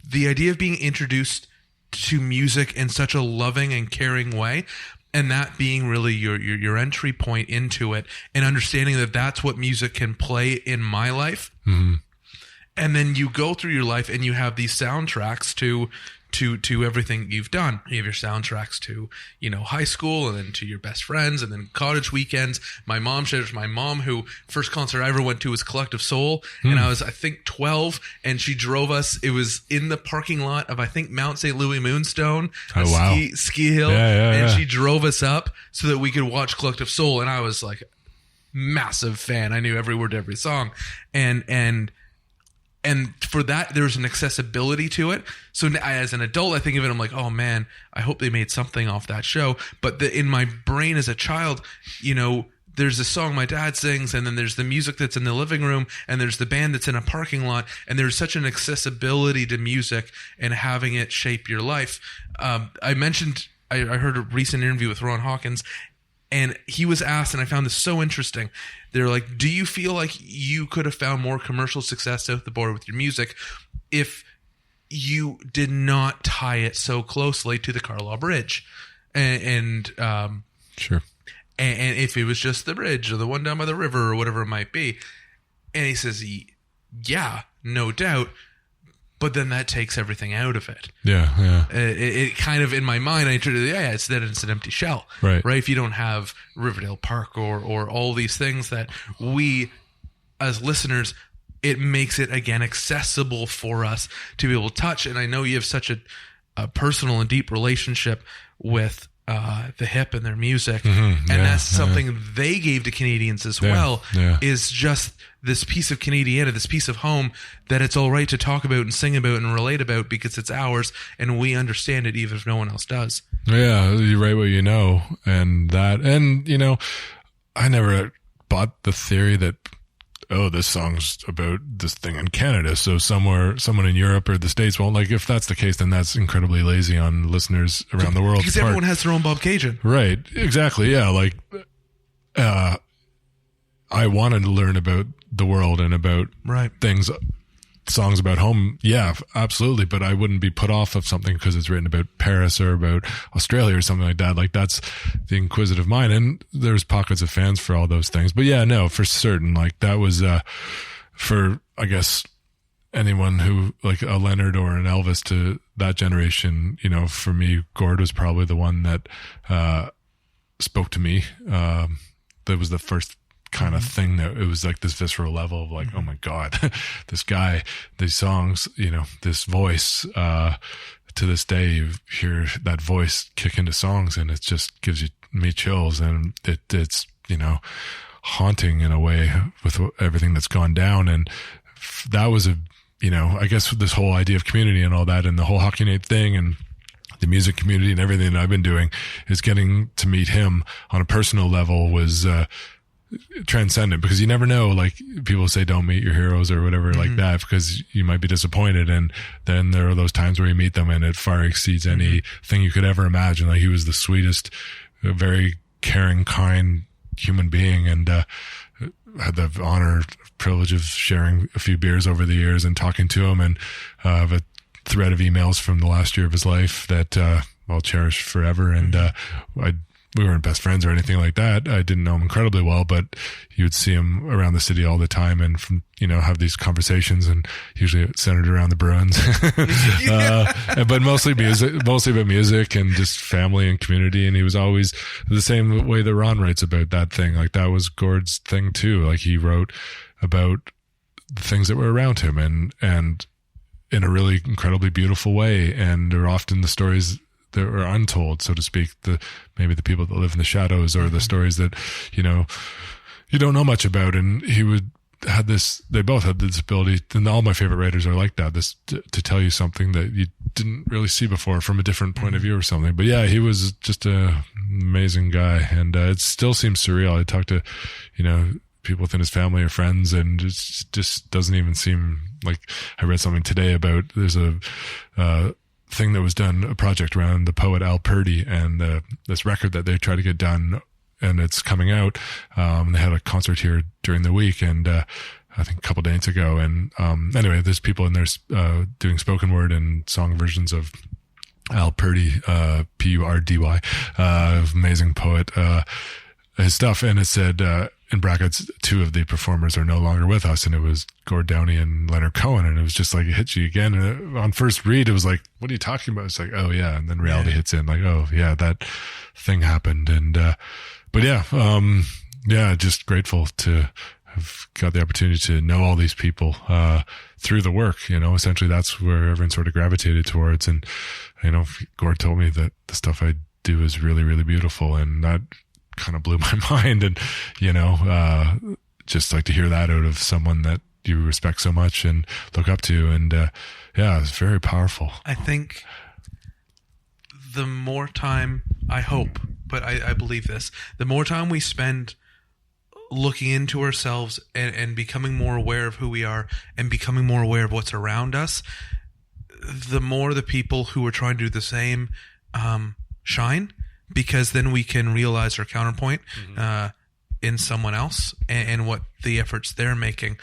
the idea of being introduced to music in such a loving and caring way, and that being really your entry point into it, and understanding that that's what music can play in my life. And then you go through your life and you have these soundtracks to everything you've done. You have your soundtracks to, you know, high school, and then to your best friends, and then cottage weekends. My mom, who first concert I ever went to was Collective Soul, and I was, I think, 12, and she drove us. It was in the parking lot of, I think, Mount St. Louis Moonstone, ski hill, and she drove us up so that we could watch Collective Soul, and I was like massive fan. I knew every word to every song, and for that, there's an accessibility to it. So as an adult, I think of it, I'm like, oh man, I hope they made something off that show. But in my brain as a child, you know, there's a song my dad sings, and then there's the music that's in the living room, and there's the band that's in a parking lot, and there's such an accessibility to music and having it shape your life. I mentioned, I heard a recent interview with Ron Hawkins, and he was asked, and I found this so interesting. They're like, do you feel like you could have found more commercial success out the board with your music if you did not tie it so closely to the Carlisle Bridge? And sure. And if it was just the bridge or the one down by the river or whatever it might be. And he says, yeah, no doubt. But then that takes everything out of it. Yeah. It kind of, in my mind, I treated it, it's an empty shell. Right. If you don't have Riverdale Park or all these things that we, as listeners, it makes it, again, accessible for us to be able to touch. And I know you have such a personal and deep relationship with the Hip and their music. And that's something they gave to Canadians as well, is just this piece of Canadiana, this piece of home that it's all right to talk about and sing about and relate about because it's ours and we understand it even if no one else does. Yeah, you write what you know, and you know, I never bought the theory that, oh, this song's about this thing in Canada, so someone in Europe or the States won't. Like, if that's the case, then that's incredibly lazy on listeners around the world. Because everyone has their own Bob Cajun. Right, exactly, yeah. Like, I wanted to learn about the world and about things songs about home, yeah, absolutely. But I wouldn't be put off of something because it's written about Paris or about Australia or something like that. Like, that's the inquisitive mind. And there's pockets of fans for all those things. But yeah, no, for certain. Like, that was, for, I guess, anyone who, like a Leonard or an Elvis to that generation, you know, for me, Gord was probably the one that, spoke to me. That was the first kind of thing that it was like this visceral level of like, oh my God, this guy, these songs, you know, this voice, to this day, you hear that voice kick into songs and it just gives me chills, and it's, you know, haunting in a way with everything that's gone down. And that was you know, I guess this whole idea of community and all that, and the whole Hockey Night thing and the music community and everything that I've been doing, is getting to meet him on a personal level was, transcendent, because you never know, like people say don't meet your heroes or whatever like that, because you might be disappointed, and then there are those times where you meet them and it far exceeds anything you could ever imagine. Like, he was the sweetest, very caring, kind human being, and had the honor, privilege of sharing a few beers over the years and talking to him, and have a thread of emails from the last year of his life that I'll cherish forever. And we weren't best friends or anything like that. I didn't know him incredibly well, but you would see him around the city all the time, and you know, have these conversations, and usually centered around the Bruins, but mostly about music and just family and community. And he was always the same way that Ron writes about that thing. Like, that was Gord's thing too. Like, he wrote about the things that were around him, and in a really incredibly beautiful way. And they're often the stories that are untold, so to speak, maybe the people that live in the shadows, or the stories that, you know, you don't know much about. And they both had this ability, and all my favorite writers are like that, to tell you something that you didn't really see before from a different point of view or something. But yeah, he was just an amazing guy, and it still seems surreal. I talk to, you know, people within his family or friends, and it just doesn't even seem like. I read something today about, there's a thing that was done, a project around the poet Al Purdy, and this record that they try to get done, and it's coming out. They had a concert here during the week, and I think a couple days ago. And anyway, there's people in there doing spoken word and song versions of Al Purdy, Purdy, amazing poet, his stuff. And it said, in brackets, 2 of the performers are no longer with us, and it was Gord Downie and Leonard Cohen. And it was just like, it hits you again. And on first read, it was like, what are you talking about? It's like, oh yeah. And then reality hits in, like, oh yeah, that thing happened. And but yeah, just grateful to have got the opportunity to know all these people through the work. You know, essentially that's where everyone sort of gravitated towards. And you know, Gord told me that the stuff I do is really, really beautiful, and that kind of blew my mind. And you know, just like to hear that out of someone that you respect so much and look up to. And yeah, it's very powerful. I think the more time, I hope, but I believe this, the more time we spend looking into ourselves and becoming more aware of who we are and becoming more aware of what's around us, the more the people who are trying to do the same shine, because then we can realize our counterpoint in someone else and what the efforts they're making.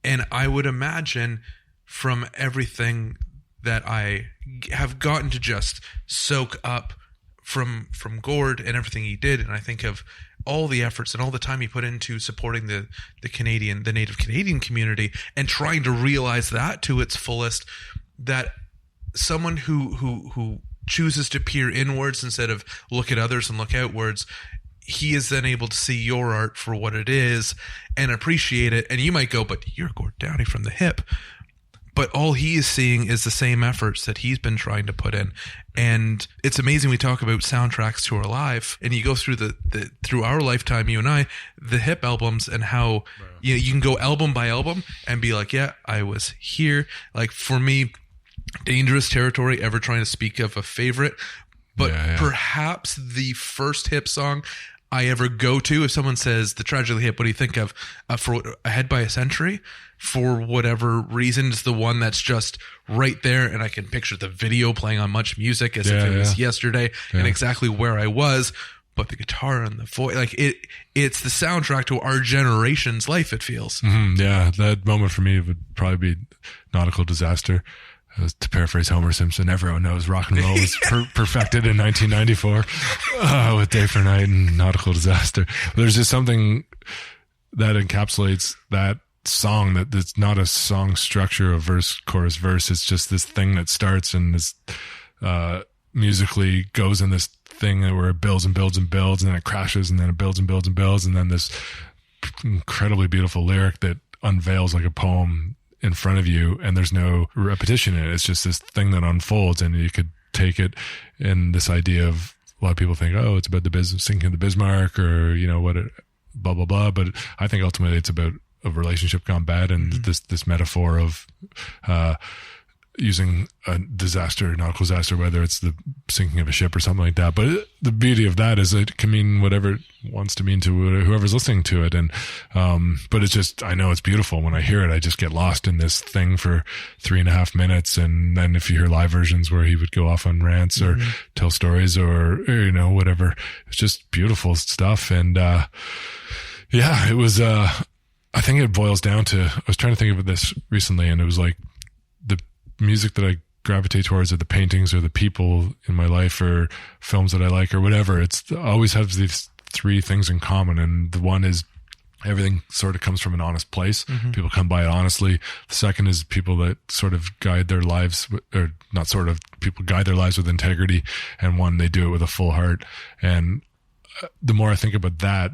And I would imagine from everything that I have gotten to just soak up from Gord and everything he did, and I think of all the efforts and all the time he put into supporting the native Canadian community, and trying to realize that to its fullest, that someone who chooses to peer inwards instead of look at others and look outwards, he is then able to see your art for what it is and appreciate it. And you might go, but you're Gord Downie from the hip. But all he is seeing is the same efforts that he's been trying to put in. And it's amazing. We talk about soundtracks to our life, and you go through through our lifetime, you and I, the hip albums, and how you can go album by album and be like, yeah, I was here. Like for me, dangerous territory, ever trying to speak of a favorite, but perhaps the first hip song I ever go to, if someone says the Tragically hip, what do you think of? For Ahead by a Century, for whatever reason, it's the one that's just right there, and I can picture the video playing on Much Music as if it was yesterday and exactly where I was. but the guitar and the voice, like it's the soundtrack to our generation's life, it feels. Yeah, that moment for me would probably be Nautical Disaster. To paraphrase Homer Simpson, everyone knows rock and roll was perfected in 1994 with Day for Night and Nautical Disaster. There's just something that encapsulates that song that's not a song structure of verse, chorus, verse. It's just this thing that starts and this musically goes in this thing where it builds and builds and builds, and then it crashes, and then it builds and builds and builds, and then this incredibly beautiful lyric that unveils like a poem in front of you, and there's no repetition in it. It's just this thing that unfolds, and you could take it in this idea of, a lot of people think, oh, it's about the sinking of the Bismarck, or blah blah blah. But I think ultimately it's about a relationship gone bad, and this metaphor of using a nautical disaster, whether it's the sinking of a ship or something like that. But the beauty of that is it can mean whatever it wants to mean to whoever's listening to it. And, but it's just, I know it's beautiful. When I hear it, I just get lost in this thing for 3.5 minutes. And then if you hear live versions where he would go off on rants or tell stories or whatever, it's just beautiful stuff. And, yeah, it was, I think it boils down to, I was trying to think of this recently, and it was like, music that I gravitate towards, or the paintings or the people in my life or films that I like or whatever, it's always has these 3 things in common. And the one is everything sort of comes from an honest place. People come by it honestly. The second is people that sort of guide their lives, or not sort of, people guide their lives with integrity. And one, they do it with a full heart. And the more I think about that,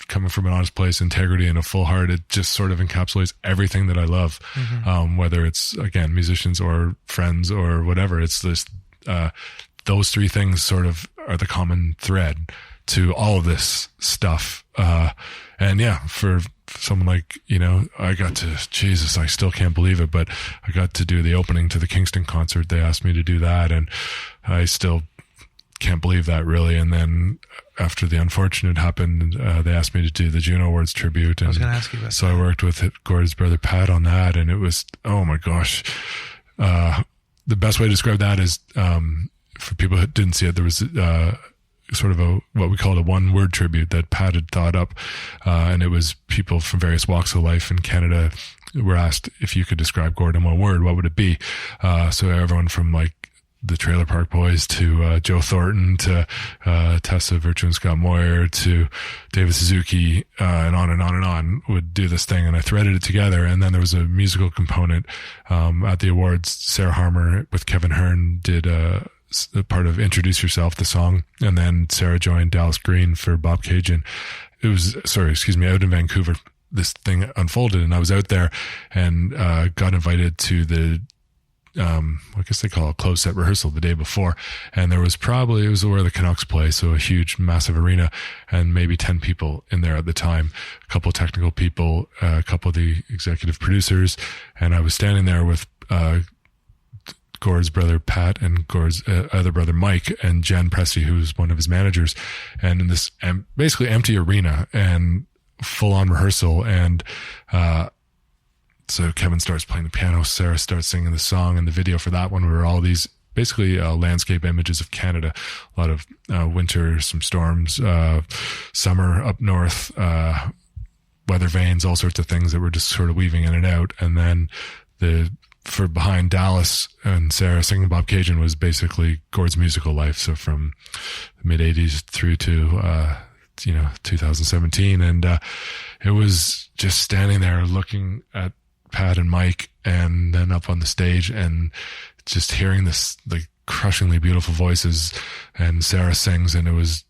coming from an honest place, integrity, and a full heart, it just sort of encapsulates everything that I love. Whether it's, again, musicians or friends or whatever, it's this, those 3 things sort of are the common thread to all of this stuff. And yeah, for someone like, I got to, Jesus, I still can't believe it, but I got to do the opening to the Kingston concert. They asked me to do that, and I still can't believe that, really. And then after the unfortunate happened, they asked me to do the Juno Awards tribute. And I was going to ask you about so that. I worked with Gord's brother Pat on that, and it was, oh my gosh. The best way to describe that is, for people who didn't see it, there was sort of what we called a 1-word tribute that Pat had thought up. And it was people from various walks of life in Canada were asked, if you could describe Gord in 1 word, what would it be? So everyone from like the Trailer Park Boys to Joe Thornton to Tessa Virtue and Scott Moyer to David Suzuki, and on and on and on, would do this thing. And I threaded it together. And then there was a musical component at the awards. Sarah Harmer with Kevin Hearn did a part of Introduce Yourself, the song. And then Sarah joined Dallas Green for Bob Cajun. It was, out in Vancouver. This thing unfolded, and I was out there and got invited to the I guess they call it closed set rehearsal the day before. And there was it was where the Canucks play. So a huge, massive arena, and maybe 10 people in there at the time, a couple of technical people, a couple of the executive producers. And I was standing there with, Gord's brother Pat and Gord's other brother Mike and Jen Pressey, who's one of his managers, and in this basically empty arena and full on rehearsal. And, so Kevin starts playing the piano, Sarah starts singing the song, and the video for that one were all these basically landscape images of Canada, a lot of winter, some storms, summer up north, weather vanes, all sorts of things that were just sort of weaving in and out. And then for behind Dallas and Sarah singing Bob Cajun was basically Gord's musical life. So from the mid 80s through to, 2017. And it was just standing there looking at Pat and Mike, and then up on the stage, and just hearing this like crushingly beautiful voices, and Sarah sings, and it was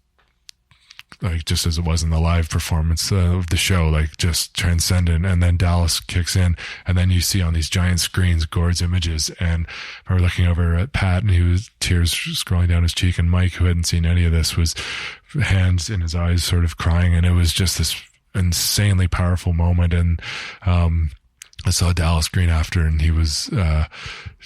like just as it was in the live performance of the show, like just transcendent. And then Dallas kicks in, and then you see on these giant screens Gord's images. And I remember looking over at Pat, and he was tears scrolling down his cheek, and Mike, who hadn't seen any of this, was hands in his eyes, sort of crying. And it was just this insanely powerful moment. And I saw Dallas Green after, and he was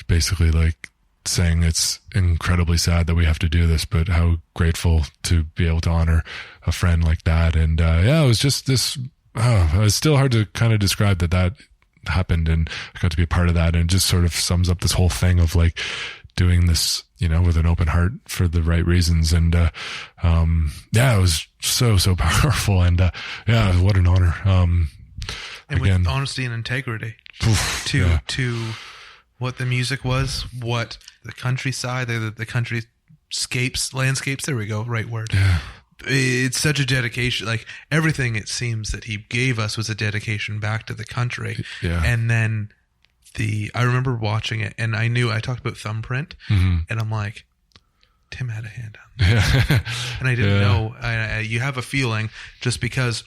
basically like saying it's incredibly sad that we have to do this, but how grateful to be able to honor a friend like that. And it was just this, it's still hard to kind of describe that happened, and I got to be a part of that, and it just sort of sums up this whole thing of like doing this, with an open heart for the right reasons. And, it was so powerful. And, what an honor. And again, with honesty and integrity to what the music was, what the countryside, the landscapes, there we go. Right word. Yeah. It's such a dedication. Like everything, it seems that he gave us was a dedication back to the country. Yeah. And then I remember watching it, and I talked about Thumbprint, and I'm like, Tim had a hand on that. Yeah. And I didn't know. You have a feeling just because,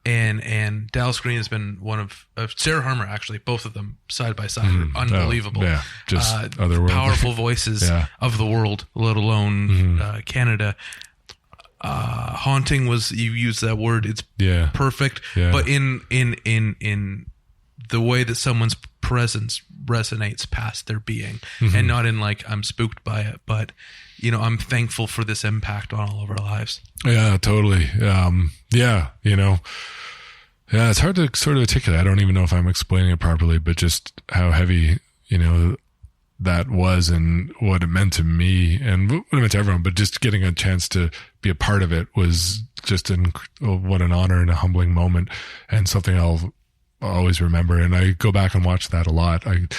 and Dallas Green has been one of Sarah Harmer, actually, both of them side by side, are unbelievable. Just otherworldly. Powerful voices of the world, let alone Canada. Haunting was, you use that word, it's perfect. But in the way that someone's presence resonates past their being, and not in like I'm spooked by it, but I'm thankful for this impact on all of our lives. Yeah, totally. It's hard to sort of articulate. I don't even know if I'm explaining it properly, but just how heavy, that was and what it meant to me and what it meant to everyone, but just getting a chance to be a part of it was just what an honor and a humbling moment, and something I'll always remember. And I go back and watch that a lot. At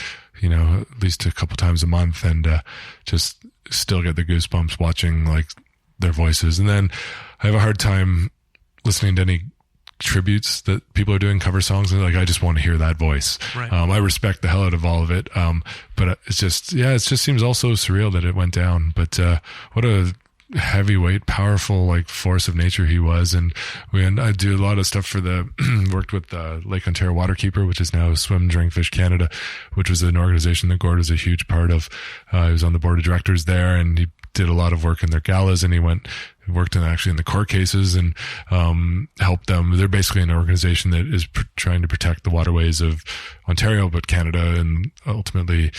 least a couple times a month, and just still get the goosebumps watching like their voices. And then I have a hard time listening to any tributes that people are doing, cover songs, and like I just want to hear that voice. Right. I respect the hell out of all of it, but it just seems also surreal that it went down. But what a heavyweight, powerful like force of nature he was. And I do a lot of stuff for worked with Lake Ontario Waterkeeper, which is now Swim Drink Fish Canada, which was an organization that Gord was a huge part of. He was on the board of directors there, and he did a lot of work in their galas, and he worked in the court cases and helped them. They're basically an organization that is trying to protect the waterways of Ontario, but Canada, and ultimately,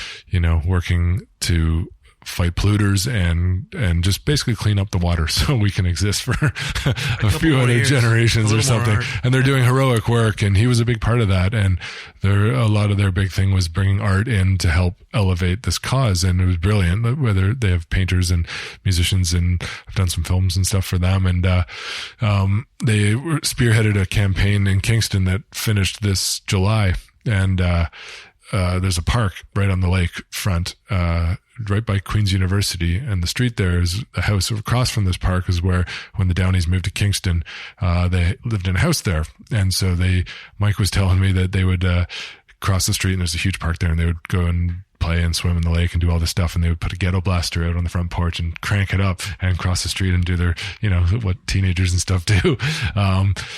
working to fight polluters and just basically clean up the water so we can exist for a few other generations or something. And they're doing heroic work, and he was a big part of that. And a lot of their big thing was bringing art in to help elevate this cause. And it was brilliant. Whether they have painters and musicians, and I've done some films and stuff for them. And they spearheaded a campaign in Kingston that finished this July. And there's a park right on the lake front, right by Queen's University, and the street there is a house across from this park is where, when the Downies moved to Kingston, they lived in a house there. And so Mike was telling me that they would cross the street, and there's a huge park there, and they would go and play and swim in the lake and do all this stuff, and they would put a ghetto blaster out on the front porch and crank it up and cross the street and do their, what teenagers and stuff do.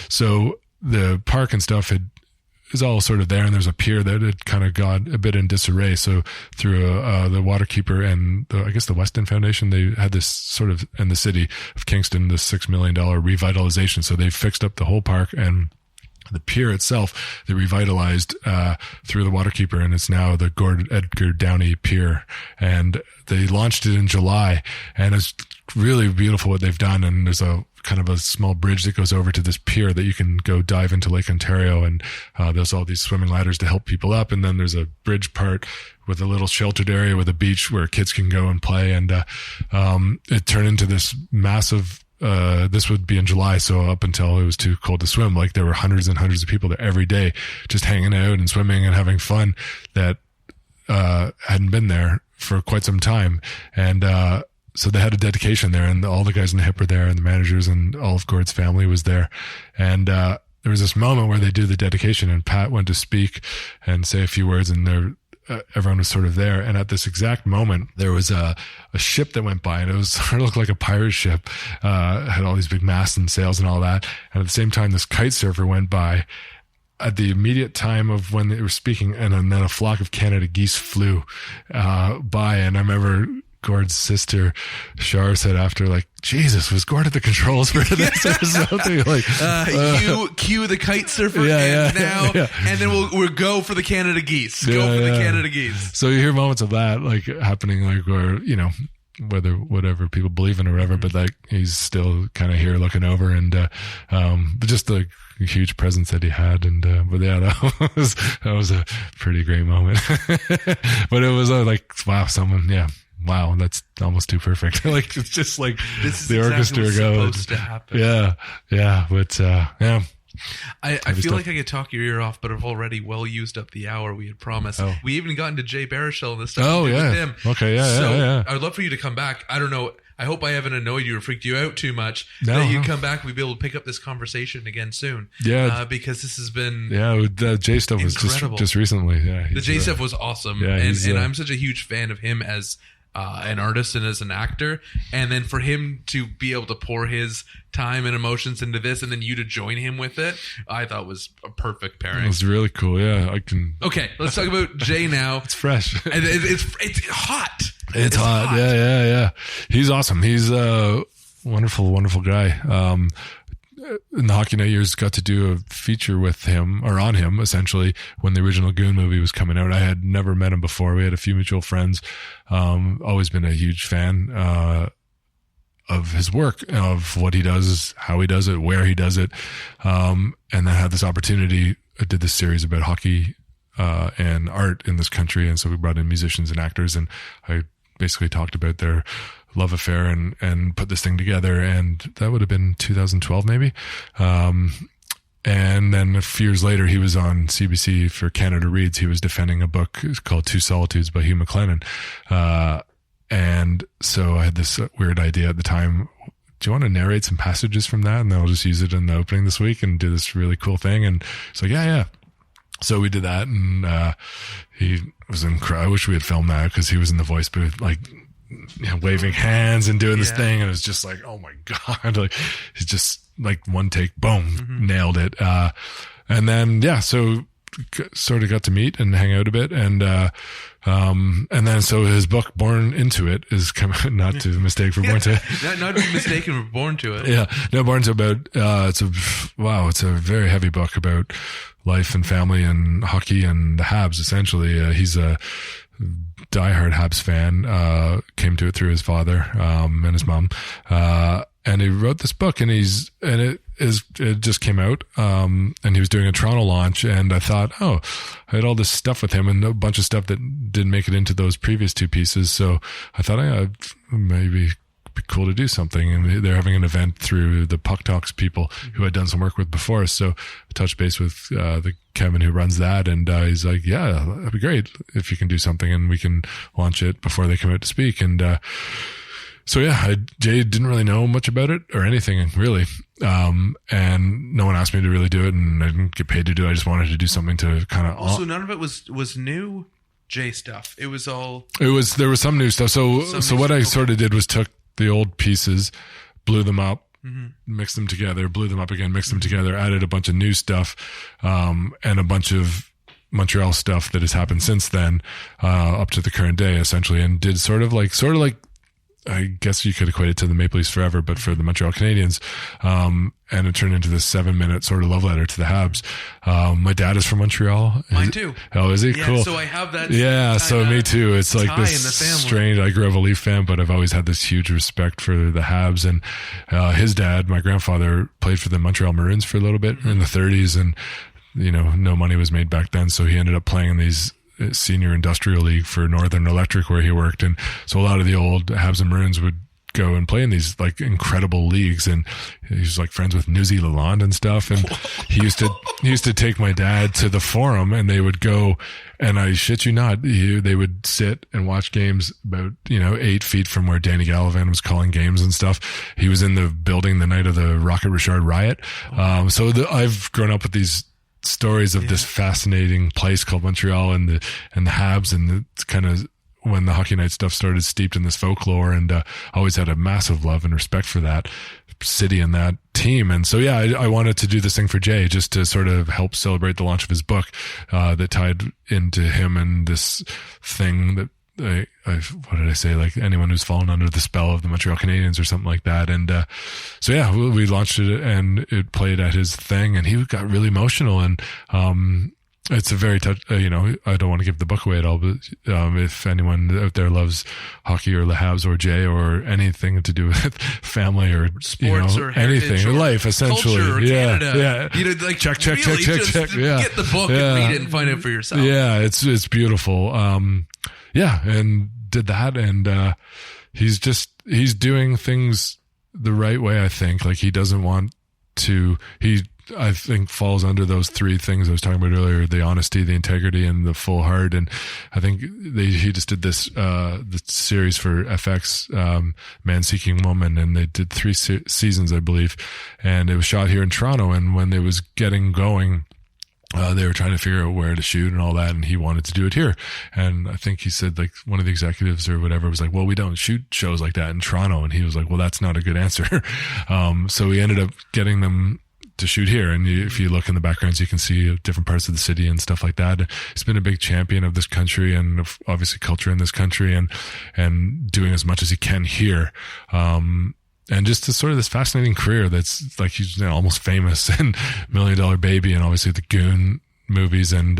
So the park and stuff is all sort of there, and there's a pier that had kind of got a bit in disarray. So through the Waterkeeper and the Weston Foundation, they had this sort of, in the city of Kingston, this $6 million revitalization. So they fixed up the whole park, and the pier itself they revitalized through the Waterkeeper, and it's now the Gord Downie Pier. And they launched it in July, and it's really beautiful what they've done. And there's a kind of a small bridge that goes over to this pier that you can go dive into Lake Ontario, and there's all these swimming ladders to help people up. And then there's a bridge part with a little sheltered area with a beach where kids can go and play. And it turned into this massive this would be in July, so up until it was too cold to swim, like there were hundreds and hundreds of people there every day just hanging out and swimming and having fun that hadn't been there for quite some time. And so they had a dedication there, and all the guys in the HIP were there, and the managers and all of Gord's family was there. And there was this moment where they do the dedication, and Pat went to speak and say a few words, and everyone was sort of there. And at this exact moment, there was a ship that went by, and it sort of looked like a pirate ship, had all these big masts and sails and all that. And at the same time, this kite surfer went by at the immediate time of when they were speaking, and then a flock of Canada geese flew by. And I remember Gord's sister Shar said after, like, Jesus, was Gord at the controls for this or something? Like, cue the kite surfer, and then we'll go for the Canada geese. Canada geese. So you hear moments of that, like, happening, like, where, whatever people believe in or whatever, but like he's still kind of here looking over, and but just the huge presence that he had, and but yeah, that was a pretty great moment. But it was like, wow, wow, that's almost too perfect. Like it's just like this is the exactly orchestra what's goes. supposed to happen. Yeah, but yeah. I feel like I could talk your ear off, but I've already well used up the hour we had promised. Oh. We even got into Jay Baruchel and the stuff Oh we did yeah. with him. Okay. Yeah. I'd love for you to come back. I don't know. I hope I haven't annoyed you or freaked you out too much. No, that you come back, we'll be able to pick up this conversation again soon. Yeah. Because this has been the Jay stuff was just recently. Yeah. The Jay stuff was awesome. Yeah, and I'm such a huge fan of him as an artist and as an actor, and then for him to be able to pour his time and emotions into this, and then you to join him with it, I thought was a perfect pairing. It was really cool. Yeah, I can. Okay, let's talk about Jay now. It's fresh. It's hot. It's hot. Yeah. He's awesome. He's a wonderful guy. In the Hockey Night years, got to do a feature with him, or on him, essentially, when the original Goon movie was coming out. I had never met him before. We had a few mutual friends. Always been a huge fan of his work, of what he does, how he does it, where he does it. And then had this opportunity. I did this series about hockey and art in this country, and so we brought in musicians and actors, and I basically talked about their love affair and put this thing together, and that would have been 2012 maybe. And then a few years later, he was on CBC for Canada Reads. He was defending a book called Two Solitudes by Hugh MacLennan. And so I had this weird idea at the time. Do you want to narrate some passages from that? And then I'll just use it in the opening this week and do this really cool thing. And it's like, yeah. So we did that, and he was incredible. I wish we had filmed that, because he was in the voice booth, like, waving hands and doing this thing, and it was just like, oh my god, like he's just like one take, boom, nailed it. And then so sort of got to meet and hang out a bit, and then so his book Born Into It is coming, not to mistake for Born to It. not to be mistaken for Born to It. Yeah, no, Born to about it's a very heavy book about life and family and hockey and the Habs. Essentially, he's a diehard Habs fan, came to it through his father and his mom, and he wrote this book, and it just came out, and he was doing a Toronto launch, and I thought, I had all this stuff with him and a bunch of stuff that didn't make it into those previous two pieces, so I thought maybe be cool to do something, and they're having an event through the Puck Talks people who I'd done some work with before, so I touched base with the Kevin who runs that, and he's like, yeah, that'd be great if you can do something and we can launch it before they come out to speak. And so Jay didn't really know much about it or anything really, and no one asked me to really do it, and I didn't get paid to do it. I just wanted to do something to kind of also none of it was new Jay stuff. There was some new stuff. So what I sort of did was took the old pieces, blew them up, mixed them together, blew them up again, mixed them together, added a bunch of new stuff, and a bunch of Montreal stuff that has happened since then, up to the current day, essentially, and did sort of like, I guess you could equate it to the Maple Leafs Forever, but for the Montreal Canadiens. And it turned into this 7-minute sort of love letter to the Habs. My dad is from Montreal. Mine too. Oh, is he? Yeah, cool. So I have that. Yeah, so me too. It's like this in the family. strange, I grew up a Leaf fan, but I've always had this huge respect for the Habs. And his dad, my grandfather, played for the Montreal Maroons for a little bit in the 30s. And, no money was made back then. So he ended up playing in these senior industrial league for Northern Electric where he worked, and so a lot of the old Habs and Maroons would go and play in these like incredible leagues, and he was like friends with Newsy Lalonde and stuff, and he used to take my dad to the Forum, and they would go, and I shit you not, they would sit and watch games about 8 feet from where Danny Gallivan was calling games and stuff. He was in the building the night of the Rocket Richard riot. I've grown up with these stories of this fascinating place called Montreal and the Habs, and it's kind of when the Hockey Night stuff started steeped in this folklore, and always had a massive love and respect for that city and that team. And so I wanted to do this thing for Jay, just to sort of help celebrate the launch of his book that tied into him and this thing that what did I say? Like anyone who's fallen under the spell of the Montreal Canadiens or something like that. And we launched it, and it played at his thing, and he got really emotional. And It's a very touch. I don't want to give the book away at all, but if anyone out there loves hockey or Le Habs or Jay or anything to do with family or sports or anything, or life essentially, culture or Canada, check. Yeah, get the book and read it and find it for yourself. Yeah, it's beautiful. And did that, and he's doing things the right way. I think he doesn't want to. I think falls under those three things I was talking about earlier: the honesty, the integrity, and the full heart. And I think he just did this the series for FX, Man Seeking Woman, and they did 3 seasons, I believe, and it was shot here in Toronto. And when it was getting going, they were trying to figure out where to shoot and all that, and he wanted to do it here. And I think he said, one of the executives or whatever was like, well, we don't shoot shows like that in Toronto. And he was like, well, that's not a good answer. So we ended up getting them to shoot here. And if you look in the backgrounds, you can see different parts of the city and stuff like that. He's been a big champion of this country and of obviously culture in this country, and doing as much as he can here. And just sort of this fascinating career that's he's almost famous, and $1 Million Baby, and obviously the Goon movies, and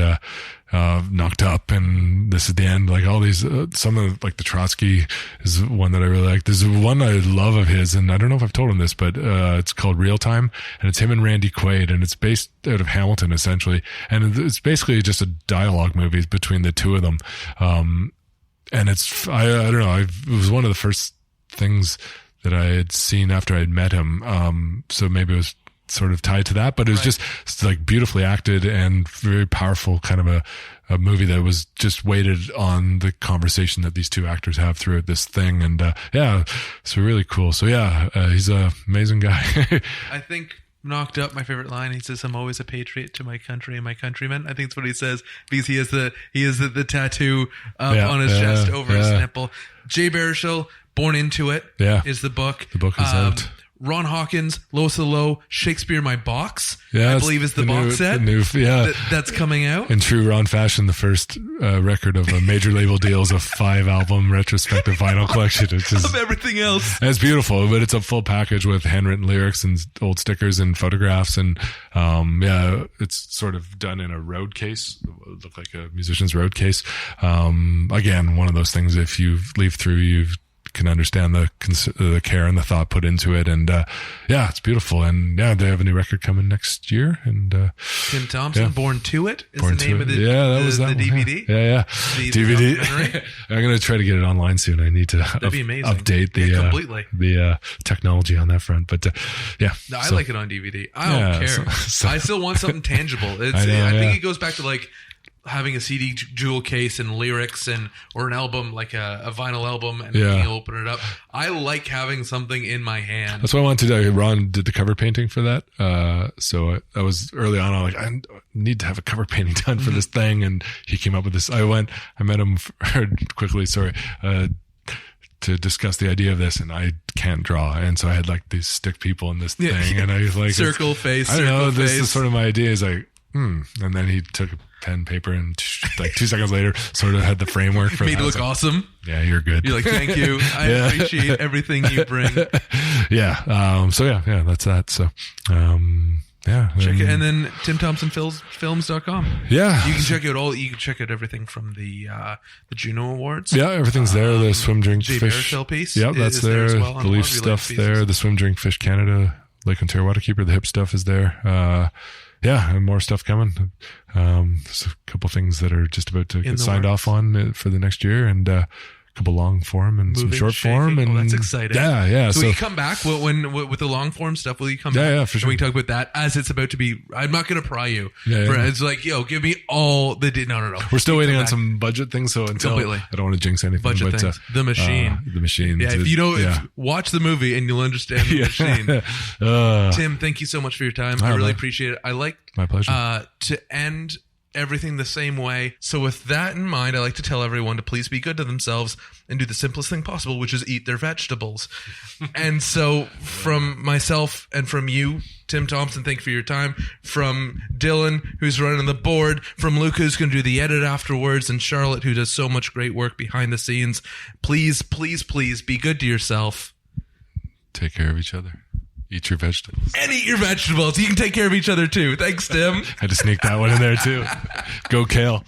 Knocked Up, and This Is the End. All these, some of the Trotsky is one that I really like. There's one I love of his, and I don't know if I've told him this, but it's called Real Time, and it's him and Randy Quaid, and it's based out of Hamilton essentially, and it's basically just a dialogue movie between the two of them. And it's I don't know, it was one of the first things that I had seen after I'd met him. So maybe it was sort of tied to that, but it was just beautifully acted and very powerful, kind of a movie that was just weighted on the conversation that these two actors have throughout this thing. And so really cool. So he's an amazing guy. I think Knocked Up, my favorite line, he says, "I'm always a patriot to my country and my countrymen." I think that's what he says, because he has the tattoo on his chest over his nipple. Jay Baruchel, Born Into It is the book. The book is out. Ron Hawkins, Lowest of the Low, Shakespeare My Box, I believe is the box set. That's coming out. In true Ron fashion, the first record of a major label deals, a 5-album retrospective vinyl collection. Which is, of everything else. It's beautiful, but it's a full package with handwritten lyrics and old stickers and photographs. And it's sort of done in a road case. It looked like a musician's road case. Again, one of those things, if you leaf through, you can understand the care and the thought put into it. And it's beautiful. And they have a new record coming next year. And Tim Thompson, Born to It is Born the name of the DVD. Yeah. DVD. I'm going to try to get it online soon. I need to update the technology on that front. But I like it on DVD. I don't care. I still want something tangible. I think it goes back to having a CD jewel case and lyrics or an album, like a vinyl album, and you open it up. I like having something in my hand. That's what I wanted to do. Ron did the cover painting for that. So I was early on, I'm like, I need to have a cover painting done for this thing. And he came up with this. I met him quickly, to discuss the idea of this, and I can't draw. And so I had these stick people in this thing, and I was like, circle face, I don't know, this is sort of my idea. Is and then he took a pen, paper, and 2 seconds later sort of had the framework for made it look awesome. Yeah, you're good. You're like, thank you. I appreciate everything you bring. That's that. So check it. And then timthompsonfilms.com. Yeah, you can check out you can check out everything from the Juno Awards. Yeah, everything's there. The Swim Drink Jay Fish Baruchel piece. Yeah, that's there as well. The Leaf stuff there. The Swim Drink Fish Canada, Lake Ontario Waterkeeper. The Hip stuff is there. And more stuff coming. There's a couple things that are just about to get signed off on for the next year, and a couple long form and some short form. And that's exciting. Yeah. So will you come back when with the long form stuff? Will you come back? Yeah, for sure. And we talk about that as it's about to be. I'm not going to pry you. It's like, give me all the. No. We're still waiting on some budget things. So until I don't want to jinx anything. Budget things. The Machine. The Machine. Yeah. If you don't watch the movie and you'll understand the Machine. Tim, thank you so much for your time. I really appreciate it. I like my pleasure to end everything the same way. So with that in mind, I like to tell everyone to please be good to themselves and do the simplest thing possible, which is eat their vegetables. And so from myself and from you, Tim Thompson, thank you for your time. From Dylan, who's running the board. From Luke, who's going to do the edit afterwards. And Charlotte, who does so much great work behind the scenes. Please, please, please be good to yourself. Take care of each other. Eat your vegetables. And eat your vegetables. You can take care of each other too. Thanks, Tim. Had to sneak that one in there too. Go kale.